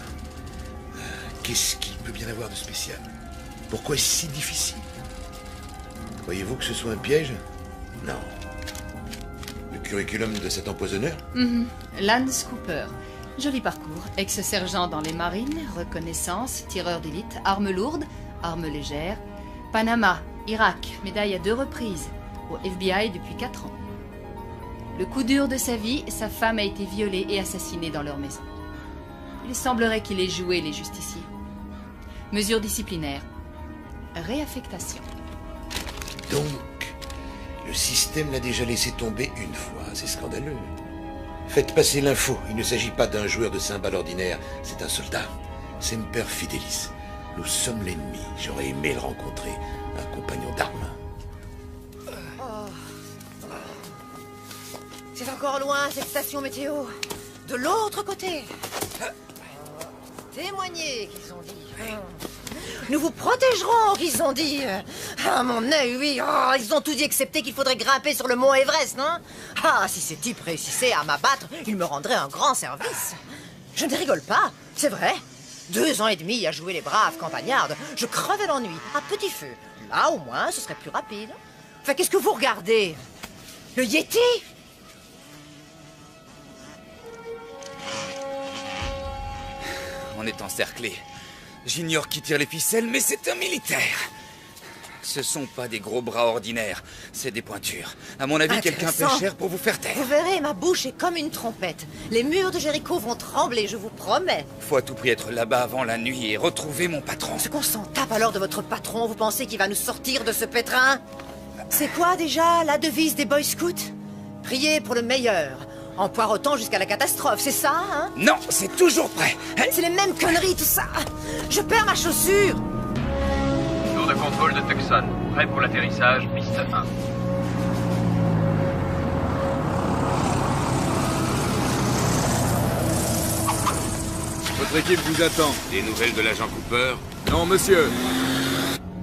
Speaker 5: qu'est-ce qu'il peut bien avoir de spécial? Pourquoi est-ce si difficile? Croyez-vous que ce soit un piège? Non. Le curriculum de cet empoisonneur?
Speaker 6: Lance Cooper. Joli parcours. Ex-sergent dans les marines, reconnaissance, tireur d'élite, armes lourdes, armes légères. Panama, Irak, médaille à 2 reprises. Au FBI depuis 4 ans. Le coup dur de sa vie, sa femme a été violée et assassinée dans leur maison. Il semblerait qu'il ait joué les justiciers. Mesures disciplinaires. Réaffectation.
Speaker 5: Donc, le système l'a déjà laissé tomber une fois. C'est scandaleux. Faites passer l'info. Il ne s'agit pas d'un joueur de cymbales ordinaire. C'est un soldat. Semper Fidelis. Nous sommes l'ennemi. J'aurais aimé le rencontrer. Un compagnon d'armes.
Speaker 12: C'est encore loin, cette station météo. De l'autre côté. Témoignez, qu'ils ont dit. Nous vous protégerons, qu'ils ont dit. Ah, mon œil, oui. Oh, ils ont tout dit excepté qu'il faudrait grimper sur le mont Everest, non? Ah, si ces types réussissaient à m'abattre, ils me rendraient un grand service. Je ne rigole pas, c'est vrai. 2 ans et demi à jouer les braves campagnardes, je crevais l'ennui, à petit feu. Là, au moins, ce serait plus rapide. Enfin, qu'est-ce que vous regardez? Le Yeti?
Speaker 3: On est encerclé. J'ignore qui tire les ficelles, mais c'est un militaire. Ce sont pas des gros bras ordinaires, c'est des pointures. À mon avis, quelqu'un paie cher pour vous faire taire.
Speaker 12: Vous verrez, ma bouche est comme une trompette. Les murs de Jéricho vont trembler, je vous promets.
Speaker 3: Faut à tout prix être là-bas avant la nuit et retrouver mon patron.
Speaker 12: Ce qu'on s'en tape alors de votre patron, vous pensez qu'il va nous sortir de ce pétrin? C'est quoi déjà la devise des Boy Scouts? Priez pour le meilleur. En poireautant jusqu'à la catastrophe, c'est ça, hein?
Speaker 3: Non, c'est toujours prêt.
Speaker 12: C'est les mêmes conneries, tout ça. Je perds ma chaussure.
Speaker 9: Tour de contrôle de Tucson. Prêt pour l'atterrissage, piste 1.
Speaker 17: Votre équipe vous attend.
Speaker 14: Des nouvelles de l'agent Cooper?
Speaker 17: Non, monsieur.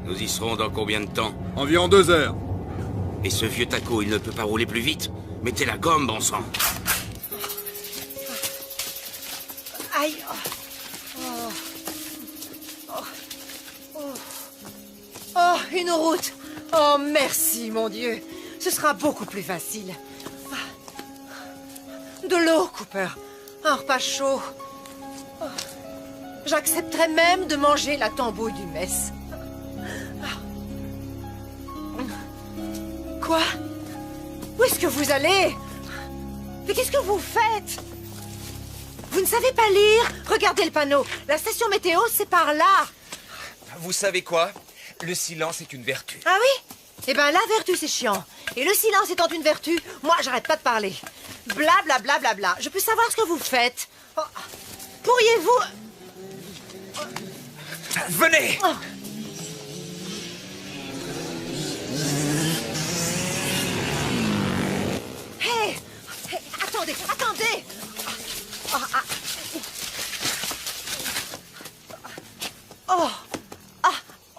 Speaker 14: Nous y serons dans combien de temps?
Speaker 17: Environ 2 heures.
Speaker 14: Et ce vieux taco, il ne peut pas rouler plus vite? Mettez la gomme, bon sang.
Speaker 12: Aïe. une route. Oh, merci, mon Dieu. Ce sera beaucoup plus facile. De l'eau, Cooper. Un repas chaud. Oh. J'accepterais même de manger la tambouille du mess. Quoi? Où est-ce que vous allez? Mais qu'est-ce que vous faites? Vous ne savez pas lire? Regardez le panneau. La station météo, c'est par là.
Speaker 3: Vous savez quoi? Le silence est une vertu.
Speaker 12: Ah oui? Eh ben, la vertu, c'est chiant. Et le silence étant une vertu, moi, j'arrête pas de parler. Bla, bla, bla, bla, bla. Je peux savoir ce que vous faites? Oh. Pourriez-vous...
Speaker 3: Venez!
Speaker 12: Oh. Hey! Hey, attendez, attendez! Oh, ah. Oh! Ah!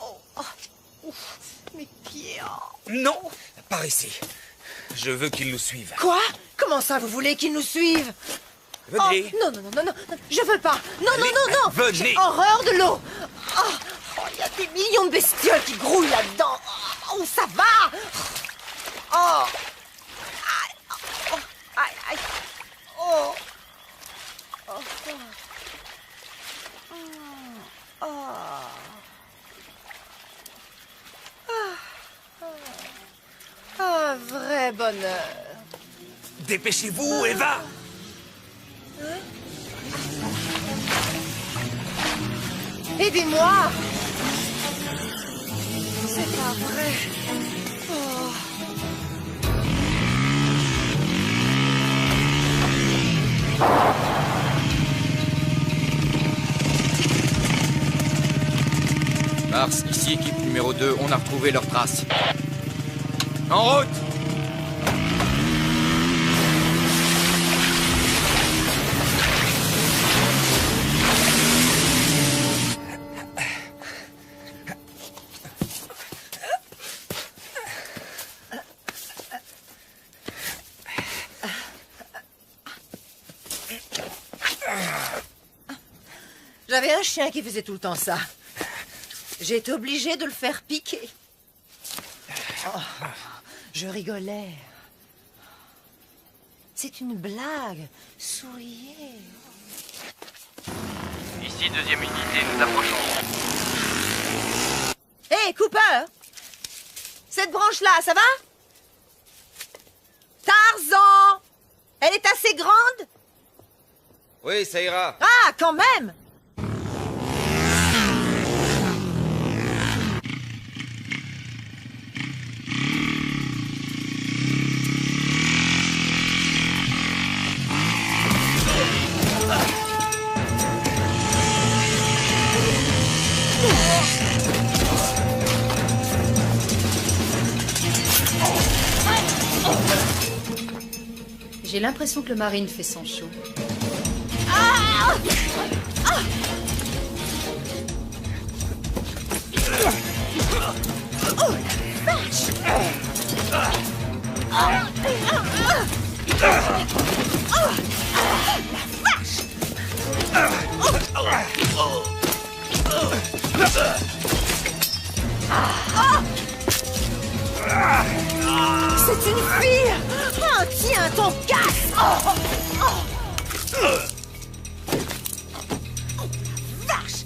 Speaker 12: Oh! Oh! Ouf. Mes pieds! Oh.
Speaker 3: Non! Par ici. Je veux qu'ils nous suivent.
Speaker 12: Quoi? Comment ça, vous voulez qu'ils nous suivent?
Speaker 3: Venez!
Speaker 12: Oh, non, non, non, non, non! Je veux pas! Non,
Speaker 3: Allez,
Speaker 12: non, non, non!
Speaker 3: venez.
Speaker 12: J'ai horreur de l'eau! Oh, oh, il y a des millions de bestioles qui grouillent là-dedans! Oh, ça va! Oh! Aïe! Oh! Aïe! Aïe! Oh! Oh! Oh! Un vrai bonheur.
Speaker 3: Dépêchez-vous, Eva!
Speaker 12: Aidez-moi! C'est pas vrai. Oh.
Speaker 3: Mars, ici équipe numéro 2, on a retrouvé leurs traces. En route!
Speaker 12: J'avais un chien qui faisait tout le temps ça. J'ai été obligée de le faire piquer. Oh, je rigolais. C'est une blague. Souriez.
Speaker 9: Ici, deuxième unité, nous approchons.
Speaker 12: Hé, Cooper! Cette branche-là, ça va? Tarzan! Elle est assez grande?
Speaker 3: Oui, ça ira.
Speaker 12: Ah, quand même!
Speaker 6: J'ai l'impression que le Marine fait son show.
Speaker 12: Ah! Ah! Oh, la vache! C'est une fille! Oh, tiens, ton casse! Vache!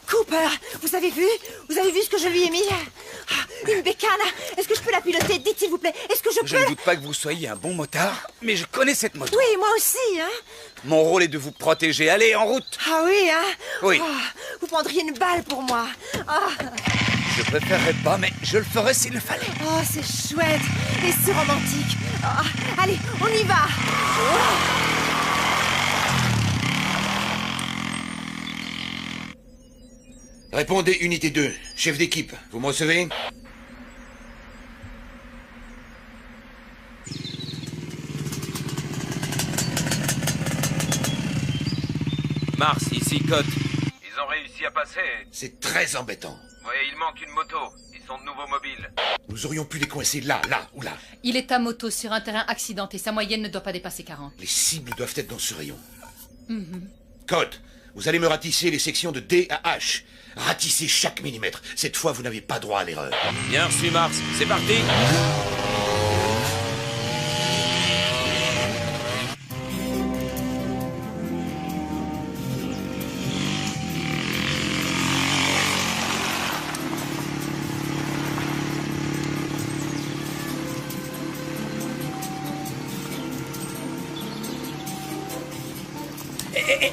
Speaker 12: Cooper, vous avez vu? Vous avez vu ce que je lui ai mis? Une bécane! Est-ce que je peux la piloter? Dites s'il vous plaît. Est-ce que je peux...
Speaker 3: Je ne doute pas que vous soyez un bon motard, mais je connais cette moto.
Speaker 12: Oui, moi aussi, hein?
Speaker 3: Mon rôle est de vous protéger. Allez, en route!
Speaker 12: Ah oui, hein?
Speaker 3: Oui.
Speaker 12: Oh, vous prendriez une balle pour moi. Ah.
Speaker 3: Je préférerais pas, mais je le ferais s'il le fallait.
Speaker 12: Oh, c'est chouette et si romantique. Ah, allez, on y va.
Speaker 5: Répondez, unité 2. Chef d'équipe, vous me recevez?
Speaker 3: Mars, ici, Cote.
Speaker 9: Ils ont réussi à passer.
Speaker 5: C'est très embêtant.
Speaker 9: Oui, il manque une moto. Ils sont de nouveaux mobiles.
Speaker 5: Nous aurions pu les coincer là ou là.
Speaker 6: Il est à moto sur un terrain accidenté. Sa moyenne ne doit pas dépasser 40.
Speaker 5: Les cibles doivent être dans ce rayon.
Speaker 6: Mhm.
Speaker 5: Code, vous allez me ratisser les sections de D à H. Ratissez chaque millimètre. Cette fois, vous n'avez pas droit à l'erreur.
Speaker 3: Bien reçu, Mars. C'est parti.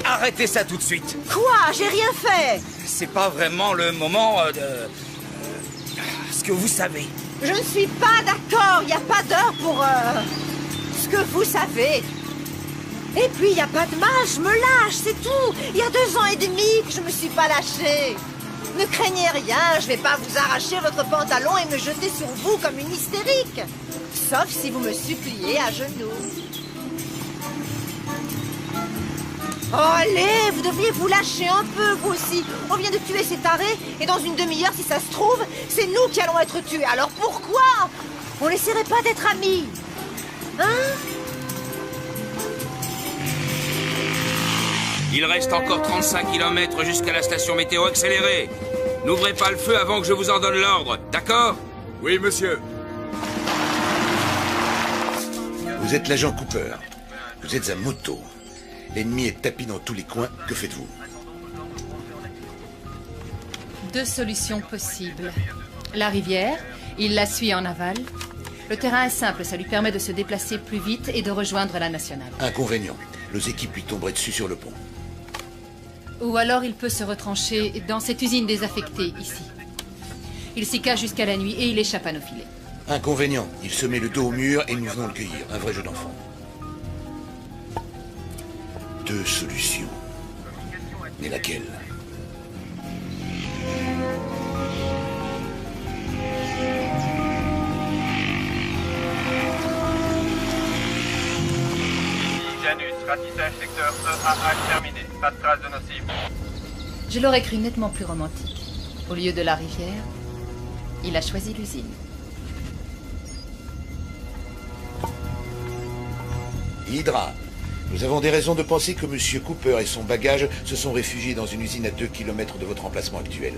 Speaker 3: Arrêtez ça tout de suite.
Speaker 12: Quoi? J'ai rien fait.
Speaker 3: C'est pas vraiment le moment de... ce que vous savez.
Speaker 12: Je ne suis pas d'accord. Il n'y a pas d'heure pour... ce que vous savez. Et puis, il n'y a pas de mal. Je me lâche, c'est tout. Il y a 2 ans et demi que je me suis pas lâchée. Ne craignez rien. Je vais pas vous arracher votre pantalon et me jeter sur vous comme une hystérique. Sauf si vous me suppliez à genoux. Oh, allez, vous devriez vous lâcher un peu, vous aussi. On vient de tuer ces tarés, et dans une demi-heure, si ça se trouve, c'est nous qui allons être tués. Alors pourquoi on n'essaierait pas d'être amis? Hein?
Speaker 3: Il reste encore 35 km jusqu'à la station météo accélérée. N'ouvrez pas le feu avant que je vous en donne l'ordre, d'accord?
Speaker 17: Oui, monsieur.
Speaker 5: Vous êtes l'agent Cooper. Vous êtes à moto. L'ennemi est tapis dans tous les coins. Que faites-vous?
Speaker 6: 2 solutions possibles. La rivière, il la suit en aval. Le terrain est simple, ça lui permet de se déplacer plus vite et de rejoindre la nationale.
Speaker 5: Inconvénient. Nos équipes lui tomberaient dessus sur le pont.
Speaker 6: Ou alors il peut se retrancher dans cette usine désaffectée, ici. Il s'y cache jusqu'à la nuit et il échappe à nos filets.
Speaker 5: Inconvénient. Il se met le dos au mur et nous venons le cueillir. Un vrai jeu d'enfant. 2 solutions. Mais laquelle?
Speaker 9: Janus, ratissage secteur EAH terminé. Pas de trace de nos cibles.
Speaker 6: Je l'aurais cru nettement plus romantique. Au lieu de la rivière, il a choisi l'usine.
Speaker 5: Hydra. Nous avons des raisons de penser que M. Cooper et son bagage se sont réfugiés dans une usine à 2 km de votre emplacement actuel.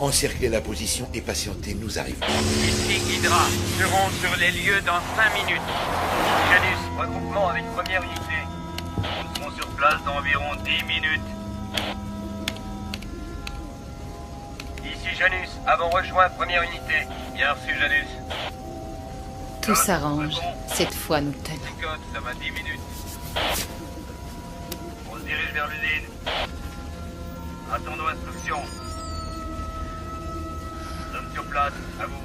Speaker 5: Encerclez la position et patientez, nous arrivons.
Speaker 4: Ici Hydra, serons sur les lieux dans 5 minutes. Janus, regroupement avec première unité. Nous serons sur place dans environ 10 minutes. Ici Janus, avons rejoint première unité. Bien reçu Janus.
Speaker 6: Tout s'arrange. Cette fois, nous tenons.
Speaker 9: Code, ça va 10 minutes. On se dirige vers l'usine. Attendons instruction. Nous sommes sur place, à vous.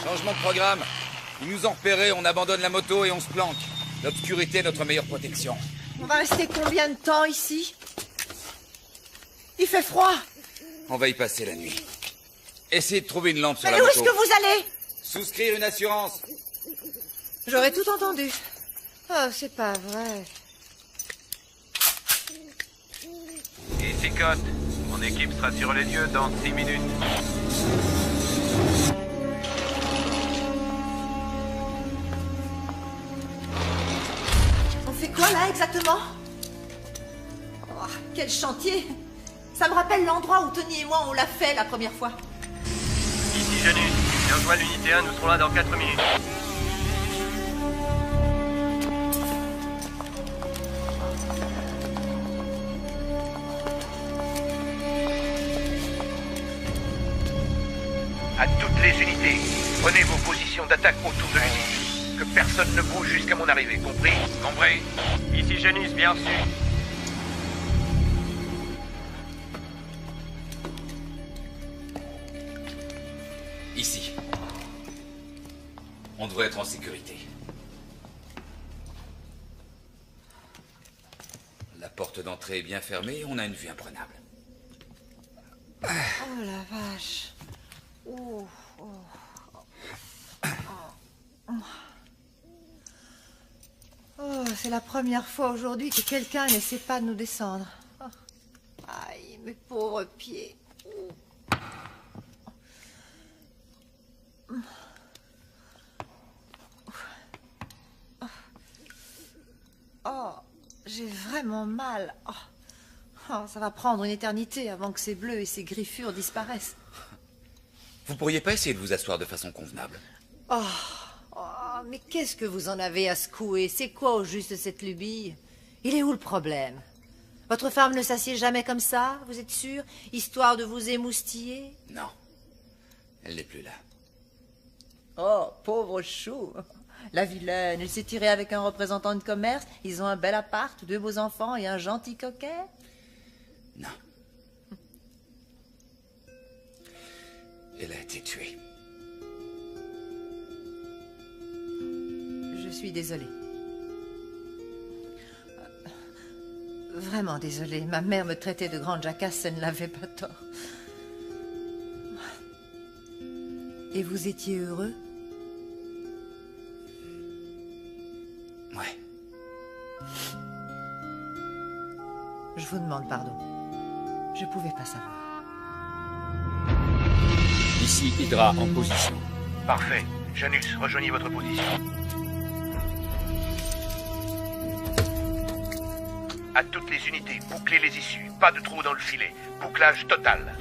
Speaker 3: Changement de programme. Ils nous ont repérés, on abandonne la moto et on se planque. L'obscurité est notre meilleure protection.
Speaker 12: On va rester combien de temps ici? Il fait froid.
Speaker 3: On va y passer la nuit. Essayez de trouver une lampe sur
Speaker 12: Mais
Speaker 3: la
Speaker 12: où
Speaker 3: moto.
Speaker 12: est-ce que vous allez?
Speaker 3: Souscrire une assurance.
Speaker 12: J'aurais tout entendu. Oh, c'est pas vrai.
Speaker 9: Ici Code. Mon équipe sera sur les lieux dans 6 minutes.
Speaker 12: On fait quoi là exactement? Oh, quel chantier! Ça me rappelle l'endroit où Tony et moi on l'a fait la première fois.
Speaker 9: Ici Janus, j'ai rejoint l'unité 1, nous serons là dans 4 minutes.
Speaker 5: À toutes les unités, prenez vos positions d'attaque autour de l'usine. Que personne ne bouge jusqu'à mon arrivée, compris?
Speaker 9: Compris. Ici Janus, bien reçu.
Speaker 3: On devrait être en sécurité. La porte d'entrée est bien fermée et on a une vue imprenable.
Speaker 12: Oh la vache. Oh, c'est la première fois aujourd'hui que quelqu'un n'essaie pas de nous descendre. Oh. Aïe, mes pauvres pieds. Oh, j'ai vraiment mal. Oh, ça va prendre une éternité avant que ces bleus et ces griffures disparaissent.
Speaker 3: Vous pourriez pas essayer de vous asseoir de façon convenable?
Speaker 12: Oh, mais qu'est-ce que vous en avez à secouer? C'est quoi au juste cette lubie? Il est où le problème? Votre femme ne s'assied jamais comme ça, vous êtes sûr? Histoire de vous émoustiller?
Speaker 3: Non. Elle n'est plus là.
Speaker 12: Oh, pauvre chou. La vilaine, elle s'est tirée avec un représentant de commerce. Ils ont un bel appart, 2 beaux enfants et un gentil coquet.
Speaker 3: Non. Elle a été tuée.
Speaker 12: Je suis désolée. Vraiment désolée. Ma mère me traitait de grande jacasse, elle ne l'avait pas tort. Et vous étiez heureux?
Speaker 3: Ouais.
Speaker 12: Je vous demande pardon. Je pouvais pas savoir.
Speaker 15: Ici Hydra en position.
Speaker 5: Parfait. Janus, rejoignez votre position. À toutes les unités, bouclez les issues. Pas de trou dans le filet. Bouclage total.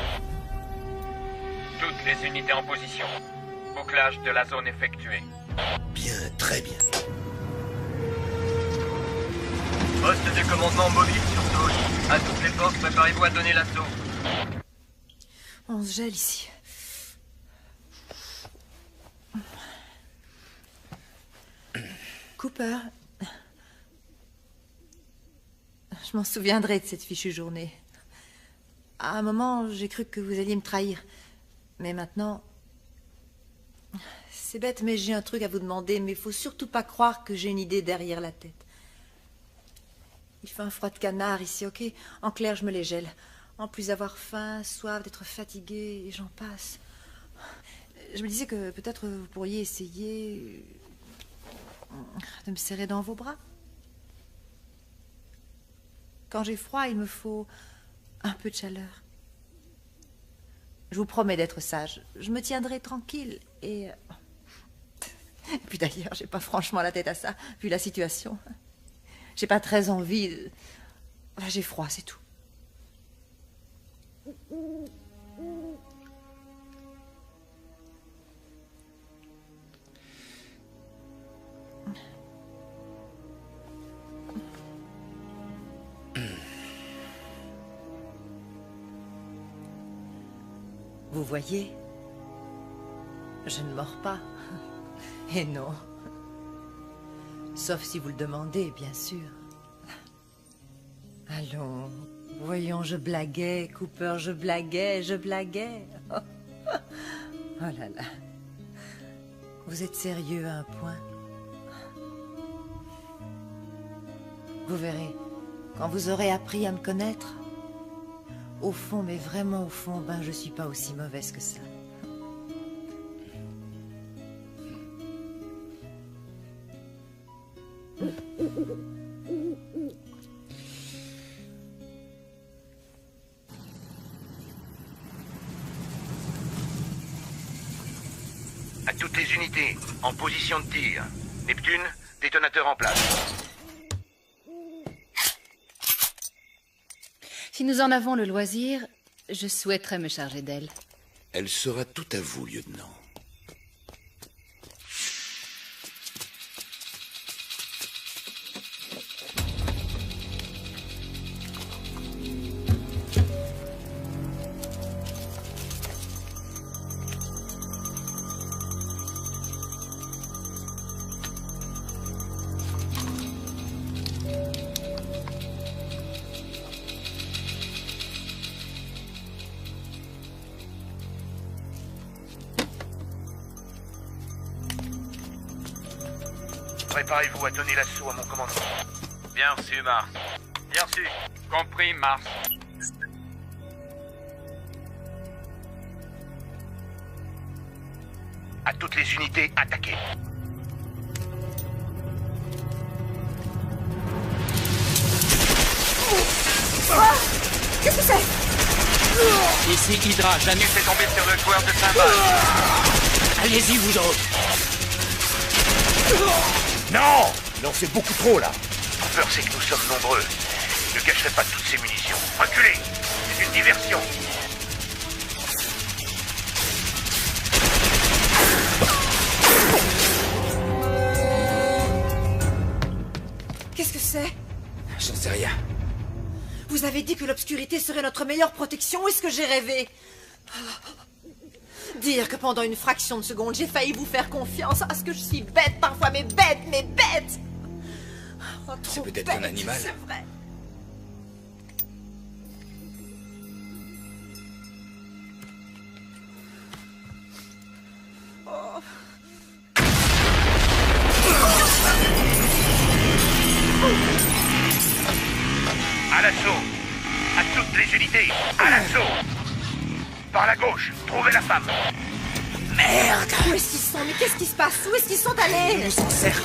Speaker 4: Toutes les unités en position. Bouclage de la zone effectué.
Speaker 5: Bien, très bien.
Speaker 4: Poste de commandement mobile sur Toulouse. À toutes les forces, préparez-vous à donner l'assaut.
Speaker 12: On se gèle ici. Cooper, je m'en souviendrai de cette fichue journée. À un moment, j'ai cru que vous alliez me trahir. Mais maintenant... C'est bête, mais j'ai un truc à vous demander, mais il faut surtout pas croire que j'ai une idée derrière la tête. Il fait un froid de canard ici, ok? En clair, je me les gèle. En plus d'avoir faim, soif, d'être fatiguée, et j'en passe. Je me disais que peut-être vous pourriez essayer de me serrer dans vos bras. Quand j'ai froid, il me faut un peu de chaleur. Je vous promets d'être sage. Je me tiendrai tranquille et puis d'ailleurs, j'ai pas franchement la tête à ça, vu la situation. J'ai pas très envie de... J'ai froid, c'est tout. Vous voyez, je ne mords pas. Et non. Sauf si vous le demandez, bien sûr. Allons, voyons, je blaguais, Cooper, je blaguais. Oh, oh là là. Vous êtes sérieux à un point? Vous verrez, quand vous aurez appris à me connaître, au fond, mais vraiment au fond, ben je suis pas aussi mauvaise que ça.
Speaker 5: À toutes les unités, en position de tir. Neptune, détonateur en place.
Speaker 6: Si nous en avons le loisir, je souhaiterais me charger d'elle.
Speaker 5: Elle sera tout à vous, lieutenant. préparez-vous à donner l'assaut à mon commandement.
Speaker 4: Bien reçu, Mars. Bien reçu. Compris, Mars.
Speaker 5: À toutes les unités, attaquez.
Speaker 12: Qu'est-ce que c'est?
Speaker 7: Ici Hydra, Janus
Speaker 4: est tombé sur le joueur de cymbales.
Speaker 7: Allez-y, vous autres.
Speaker 5: Non! Non, c'est beaucoup trop, là. La peur, c'est que nous sommes nombreux. Ne gâcherez pas toutes ces munitions. Reculez! C'est une diversion.
Speaker 12: Qu'est-ce que c'est?
Speaker 3: J'en sais rien.
Speaker 12: Vous avez dit que l'obscurité serait notre meilleure protection, ou est-ce que j'ai rêvé? Dire que pendant une fraction de seconde, j'ai failli vous faire confiance. Ah, ce que je suis bête parfois, mais bête! Oh,
Speaker 3: c'est peut-être un animal.
Speaker 12: C'est vrai. Oh.
Speaker 5: À l'assaut! À toutes les unités! À l'assaut! Par la gauche, trouvez la femme!
Speaker 12: Merde! Où est-ce qu'ils sont? Mais qu'est-ce qui se passe? Où est-ce qu'ils sont allés?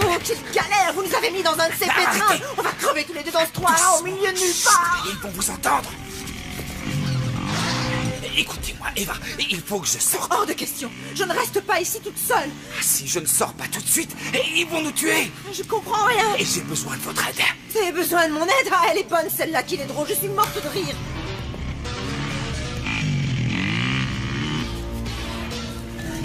Speaker 12: Oh, quelle galère! Vous nous avez mis dans un de ces pétrins! On va crever tous les deux dans ce trou-là, au milieu de nulle part!
Speaker 3: Ils vont vous entendre! Écoutez-moi, Eva, il faut que je sorte.
Speaker 12: Hors de question! Je ne reste pas ici toute seule!
Speaker 3: Si je ne sors pas tout de suite, ils vont nous tuer!
Speaker 12: Je comprends rien!
Speaker 3: Et j'ai besoin de votre aide.
Speaker 12: Vous avez besoin de mon aide? Ah, elle est bonne celle-là, qu'il est drôle, je suis morte de rire!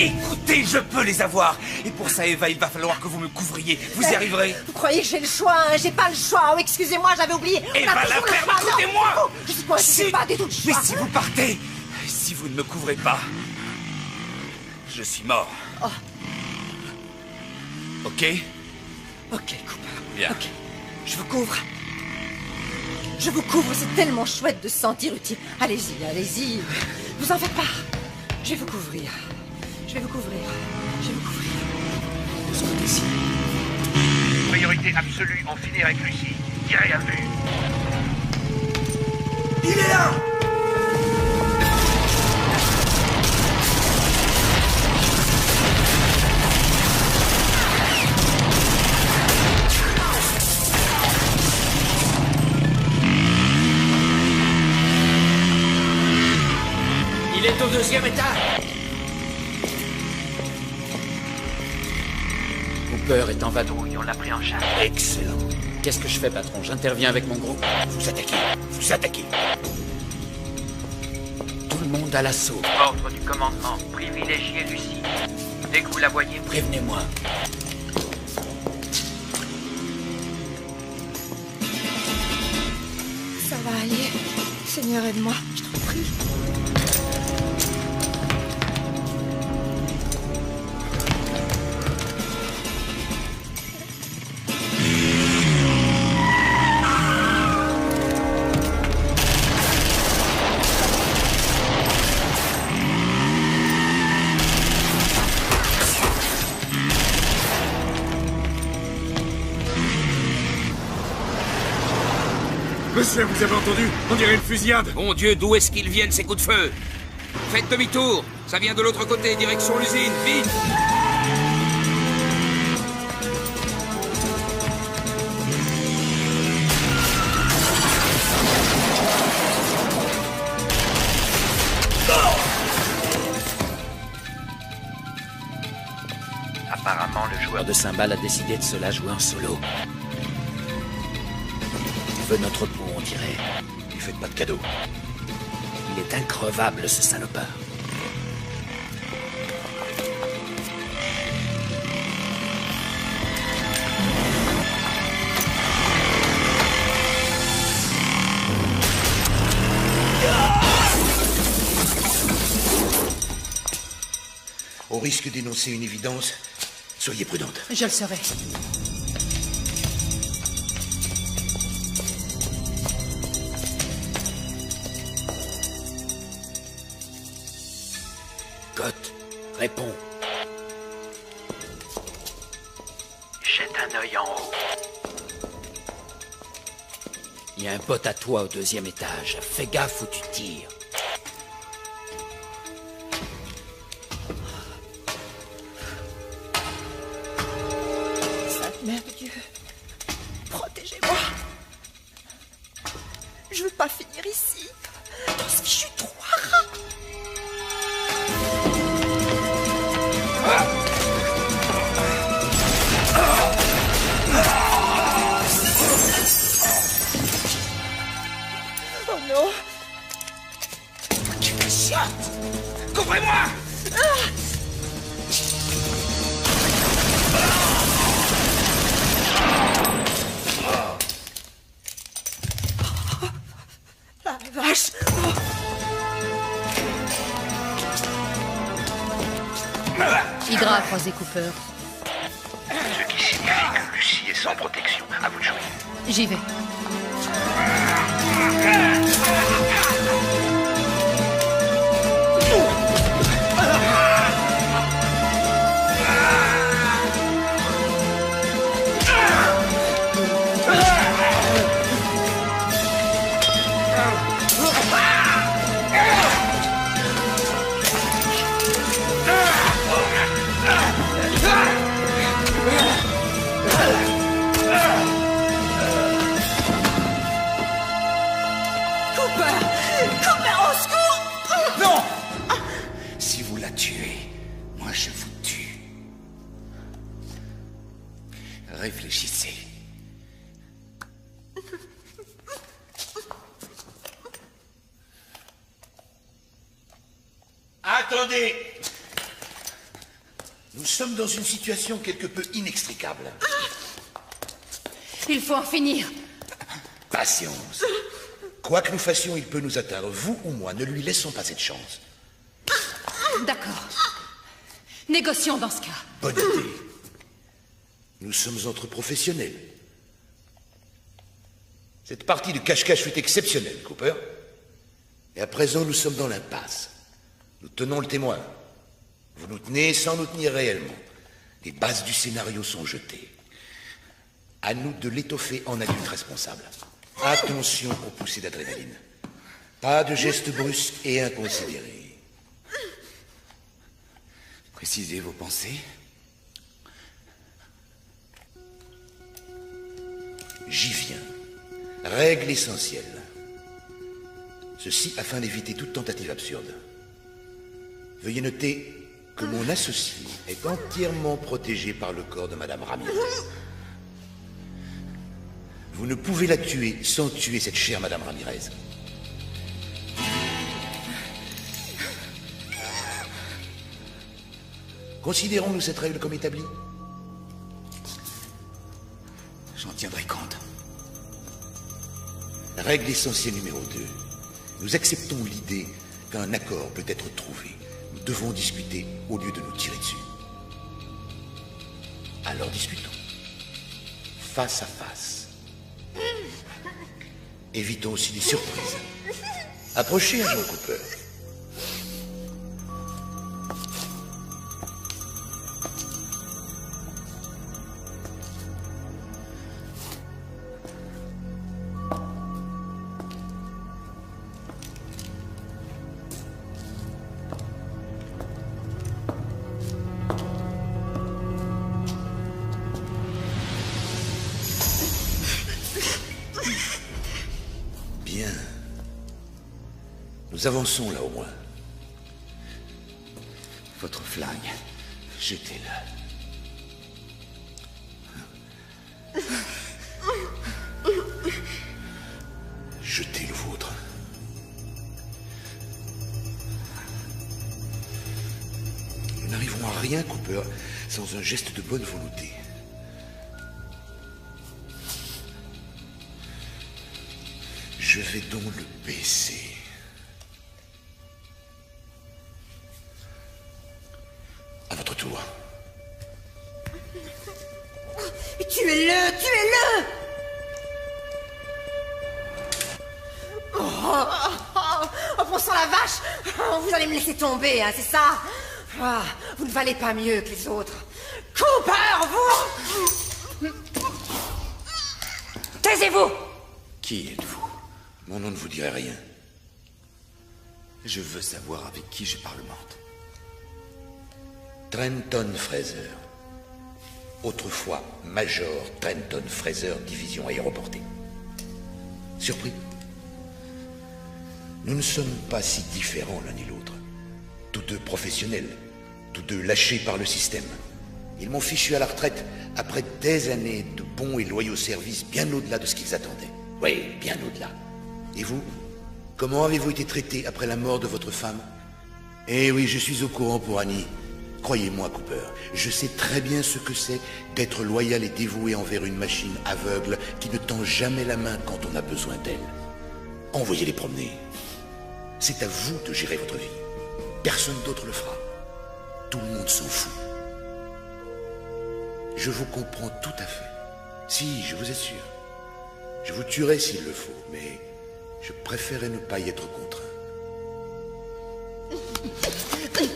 Speaker 3: Écoutez, je peux les avoir. Et pour ça, Eva, il va falloir que vous me couvriez. Vous y arriverez?
Speaker 12: Vous croyez que j'ai le choix, hein? J'ai pas le choix. Oh, excusez-moi, j'avais oublié.
Speaker 3: Eva, la ferme, écoutez-moi!
Speaker 12: Je suis quoi? Je pas des tout le choix.
Speaker 3: Mais si vous partez, si vous ne me couvrez pas, je suis mort.
Speaker 12: Oh.
Speaker 3: Ok?
Speaker 12: Ok, Cooper.
Speaker 3: Bien.
Speaker 12: Ok. Je vous couvre. Je vous couvre, c'est tellement chouette de se sentir utile. Allez-y, allez-y. Vous en faites pas. Je vais vous couvrir. Je vais vous couvrir. Je vais vous couvrir.
Speaker 3: De ce côté-ci.
Speaker 5: Priorité absolue, en finir avec Lucie. Tirez à vue.
Speaker 3: Il est là!
Speaker 7: Il est au 2e étage. Cooper est en vadrouille, on l'a pris en charge.
Speaker 3: Excellent.
Speaker 7: Qu'est-ce que je fais, patron? J'interviens avec mon groupe.
Speaker 3: Vous attaquez. Vous attaquez.
Speaker 7: Tout le monde à l'assaut.
Speaker 4: Ordre du commandement. Privilégiez Lucie. Dès que vous la voyez,
Speaker 7: prévenez-moi.
Speaker 12: Ça va aller. Seigneur, aide-moi. Je t'en prie.
Speaker 17: Monsieur, vous avez entendu? On dirait une fusillade.
Speaker 3: Mon Dieu, d'où est-ce qu'ils viennent, ces coups de feu? Faites demi-tour. Ça vient de l'autre côté, direction l'usine. Vite!
Speaker 7: Apparemment, le joueur de cymbales a décidé de se la jouer en solo. Il veut notre peau, on dirait.
Speaker 5: Lui faites pas de cadeau.
Speaker 7: Il est increvable, ce salopard.
Speaker 5: Au risque d'énoncer une évidence, soyez prudente.
Speaker 12: Je le serai.
Speaker 7: Scott, réponds.
Speaker 16: Jette un œil en haut.
Speaker 7: Il y a un bot à toi au 2e étage. Fais gaffe où tu tires.
Speaker 12: Sainte Mère de Dieu, protégez-moi. Je veux pas finir ici, dans ce fichu trou à rats. Oh non!
Speaker 3: Tu me chiottes! Couvrez-moi!
Speaker 12: La vache!
Speaker 6: Hydra a croisé Cooper.
Speaker 16: Ce qui signifie que Lucie est sans protection. À vous de jouer.
Speaker 6: J'y vais.
Speaker 3: Non! Si vous la tuez, moi je vous tue. Réfléchissez.
Speaker 5: Attendez! Nous sommes dans une situation quelque peu inextricable.
Speaker 6: Il faut en finir.
Speaker 5: Patience. Quoi que nous fassions, il peut nous atteindre. Vous ou moi, ne lui laissons pas cette chance.
Speaker 6: D'accord. Négocions dans ce cas.
Speaker 5: Bonne idée. Nous sommes entre professionnels. Cette partie de cache-cache fut exceptionnelle, Cooper. Et à présent, nous sommes dans l'impasse. Nous tenons le témoin. Vous nous tenez sans nous tenir réellement. Les bases du scénario sont jetées. À nous de l'étoffer en adulte responsable. Attention aux poussées d'adrénaline. Pas de gestes brusques et inconsidérés.
Speaker 3: Précisez vos pensées.
Speaker 5: J'y viens. Règle essentielle. Ceci afin d'éviter toute tentative absurde. Veuillez noter que mon associé est entièrement protégé par le corps de Madame Ramirez. Vous ne pouvez la tuer sans tuer cette chère Madame Ramirez. Considérons-nous cette règle comme établie?
Speaker 3: J'en tiendrai compte.
Speaker 5: Règle essentielle numéro 2. Nous acceptons l'idée qu'un accord peut être trouvé. Nous devons discuter au lieu de nous tirer dessus. Alors discutons. Face à face. Évitons aussi les surprises. Approchez, agent Cooper. Bien. Nous avançons là au moins.
Speaker 3: Votre flingue, jetez-le.
Speaker 5: Jetez le vôtre. Nous n'arriverons à rien, Cooper, sans un geste de bonne volonté. Je vais donc le baisser. À votre tour.
Speaker 12: Tuez-le! Tuez-le! Oh, bon sang la vache! Vous allez me laisser tomber, hein, c'est ça? Vous ne valez pas mieux que les autres. Cooper, vous! Taisez-vous!
Speaker 3: Qui êtes-vous?
Speaker 5: Mon nom ne vous dirait rien.
Speaker 3: Je veux savoir avec qui je parlemente.
Speaker 5: Trenton Fraser. Autrefois Major Trenton Fraser, division aéroportée. Surpris? Nous ne sommes pas si différents l'un et l'autre. Tous deux professionnels, tous deux lâchés par le système. Ils m'ont fichu à la retraite après des années de bons et loyaux services bien au-delà de ce qu'ils attendaient. Oui, bien au-delà. Et vous? Comment avez-vous été traité après la mort de votre femme? Eh oui, je suis au courant pour Annie. Croyez-moi, Cooper, je sais très bien ce que c'est d'être loyal et dévoué envers une machine aveugle qui ne tend jamais la main quand on a besoin d'elle. Envoyez-les promener. C'est à vous de gérer votre vie. Personne d'autre le fera. Tout le monde s'en fout. Je vous comprends tout à fait. Si, je vous assure. Je vous tuerai s'il le faut, mais je préférerais ne pas y être contraint.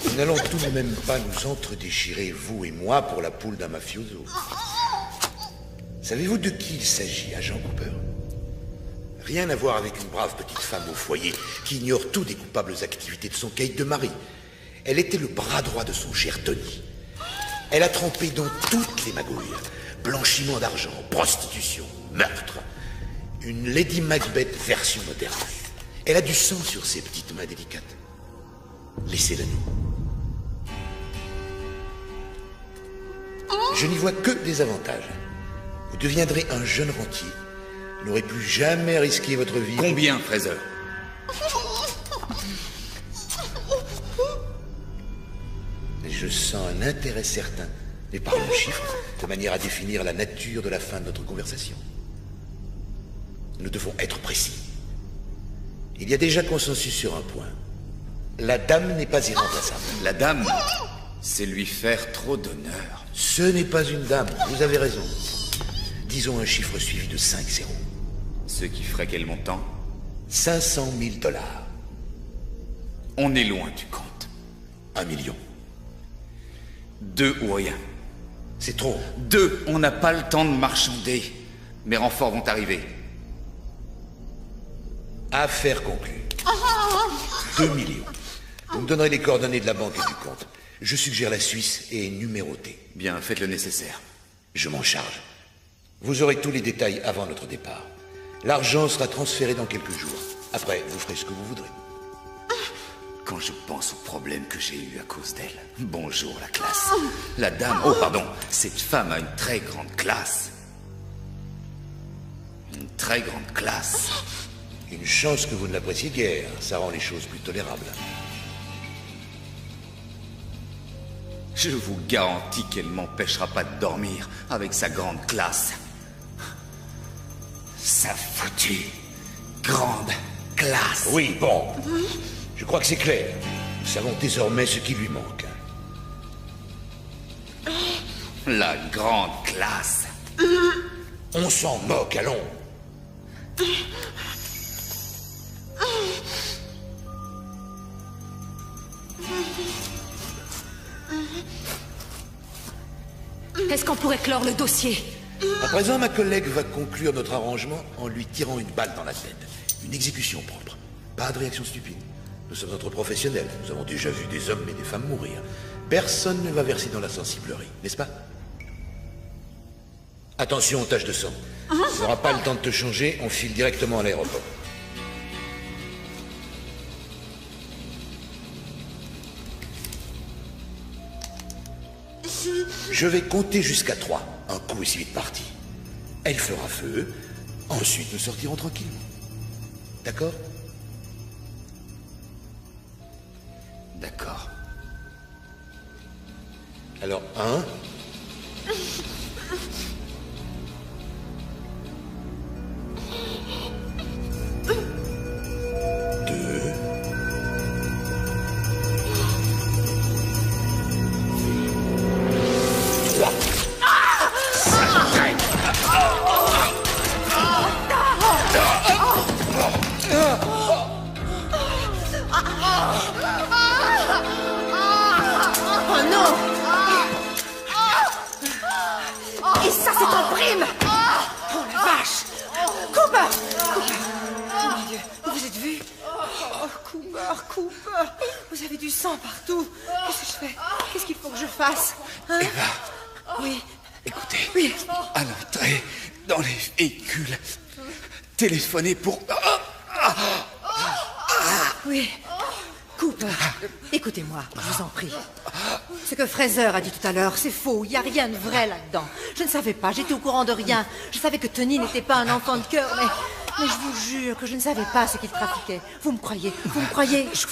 Speaker 5: Nous n'allons tout de même pas nous entre-déchirer, vous et moi, pour la poule d'un mafioso. Savez-vous de qui il s'agit, agent Cooper? Rien à voir avec une brave petite femme au foyer qui ignore tout des coupables activités de son caïd de mari. Elle était le bras droit de son cher Tony. Elle a trempé dans toutes les magouilles. Blanchiment d'argent, prostitution, meurtre. Une Lady Macbeth version moderne. Elle a du sang sur ses petites mains délicates. Laissez-la nous. Je n'y vois que des avantages. Vous deviendrez un jeune rentier. Vous n'aurez plus jamais risqué votre vie.
Speaker 3: Combien, Fraser?
Speaker 5: Je sens un intérêt certain, mais par un chiffre, de manière à définir la nature de la fin de notre conversation. Nous devons être précis. Il y a déjà consensus sur un point. La dame n'est pas irremplaçable.
Speaker 3: La dame, c'est lui faire trop d'honneur.
Speaker 5: Ce n'est pas une dame, vous avez raison. Disons un chiffre suivi de 5 zéros.
Speaker 3: Ce qui ferait quel montant?
Speaker 5: 500 000 $.
Speaker 3: On est loin du compte.
Speaker 5: 1 million.
Speaker 3: 2 ou rien.
Speaker 5: C'est trop.
Speaker 3: 2, on n'a pas le temps de marchander. Mes renforts vont arriver.
Speaker 5: Affaire conclue. 2 millions. Vous me donnerez les coordonnées de la banque et du compte. Je suggère la Suisse et numérotée.
Speaker 3: Bien, faites le nécessaire.
Speaker 5: Je m'en charge. Vous aurez tous les détails avant notre départ. L'argent sera transféré dans quelques jours. Après, vous ferez ce que vous voudrez.
Speaker 3: Quand je pense aux problèmes que j'ai eus à cause d'elle. Bonjour, la classe. La dame... Oh, pardon. Cette femme a une très grande classe. Une très grande classe.
Speaker 5: Une chance que vous ne l'appréciez guère. Ça rend les choses plus tolérables.
Speaker 3: Je vous garantis qu'elle m'empêchera pas de dormir avec sa grande classe. Sa foutue grande classe.
Speaker 5: Oui, bon. Je crois que c'est clair. Nous savons désormais ce qui lui manque.
Speaker 3: La grande classe.
Speaker 5: On s'en moque, allons.
Speaker 12: Est-ce qu'on pourrait clore le dossier?
Speaker 5: À présent, ma collègue va conclure notre arrangement en lui tirant une balle dans la tête. Une exécution propre. Pas de réaction stupide. Nous sommes entre professionnels. Nous avons déjà vu des hommes et des femmes mourir. Personne ne va verser dans la sensiblerie, n'est-ce pas? Attention aux taches de sang. Tu n'auras pas le temps de te changer, on file directement à l'aéroport. Je vais compter jusqu'à 3. Un coup et si vite parti. Elle fera feu. Ensuite, nous sortirons tranquillement. D'accord?
Speaker 3: D'accord.
Speaker 5: Alors, 1...
Speaker 12: Oh non! Et ça, c'est en prime! Oh la vache! Cooper! Oh mon Dieu, vous vous êtes vu? Oh, Cooper! Vous avez du sang partout. Qu'est-ce que je fais? Qu'est-ce qu'il faut que je fasse? Hein?
Speaker 3: Eva.
Speaker 12: Oui.
Speaker 3: Écoutez.
Speaker 12: Oui.
Speaker 3: À l'entrée, dans les véhicules, téléphonez pour...
Speaker 12: Oui. Cooper, écoutez-moi, je vous en prie. Ce que Fraser a dit tout à l'heure, c'est faux. Il n'y a rien de vrai là-dedans. Je ne savais pas, j'étais au courant de rien. Je savais que Tony n'était pas un enfant de cœur, mais je vous jure que je ne savais pas ce qu'il trafiquait. Vous me croyez? Vous me croyez?
Speaker 3: Je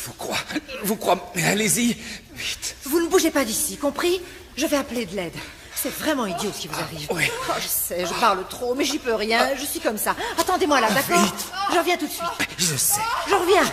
Speaker 3: vous crois, mais allez-y, vite.
Speaker 12: Vous ne bougez pas d'ici, compris? Je vais appeler de l'aide. C'est vraiment idiot ce qui vous arrive.
Speaker 3: Oui.
Speaker 12: Oh, je sais, je parle trop, mais j'y peux rien. Je suis comme ça. Attendez-moi là, d'accord?
Speaker 3: Vite.
Speaker 12: Je reviens tout de suite.
Speaker 3: Je sais.
Speaker 12: Je reviens.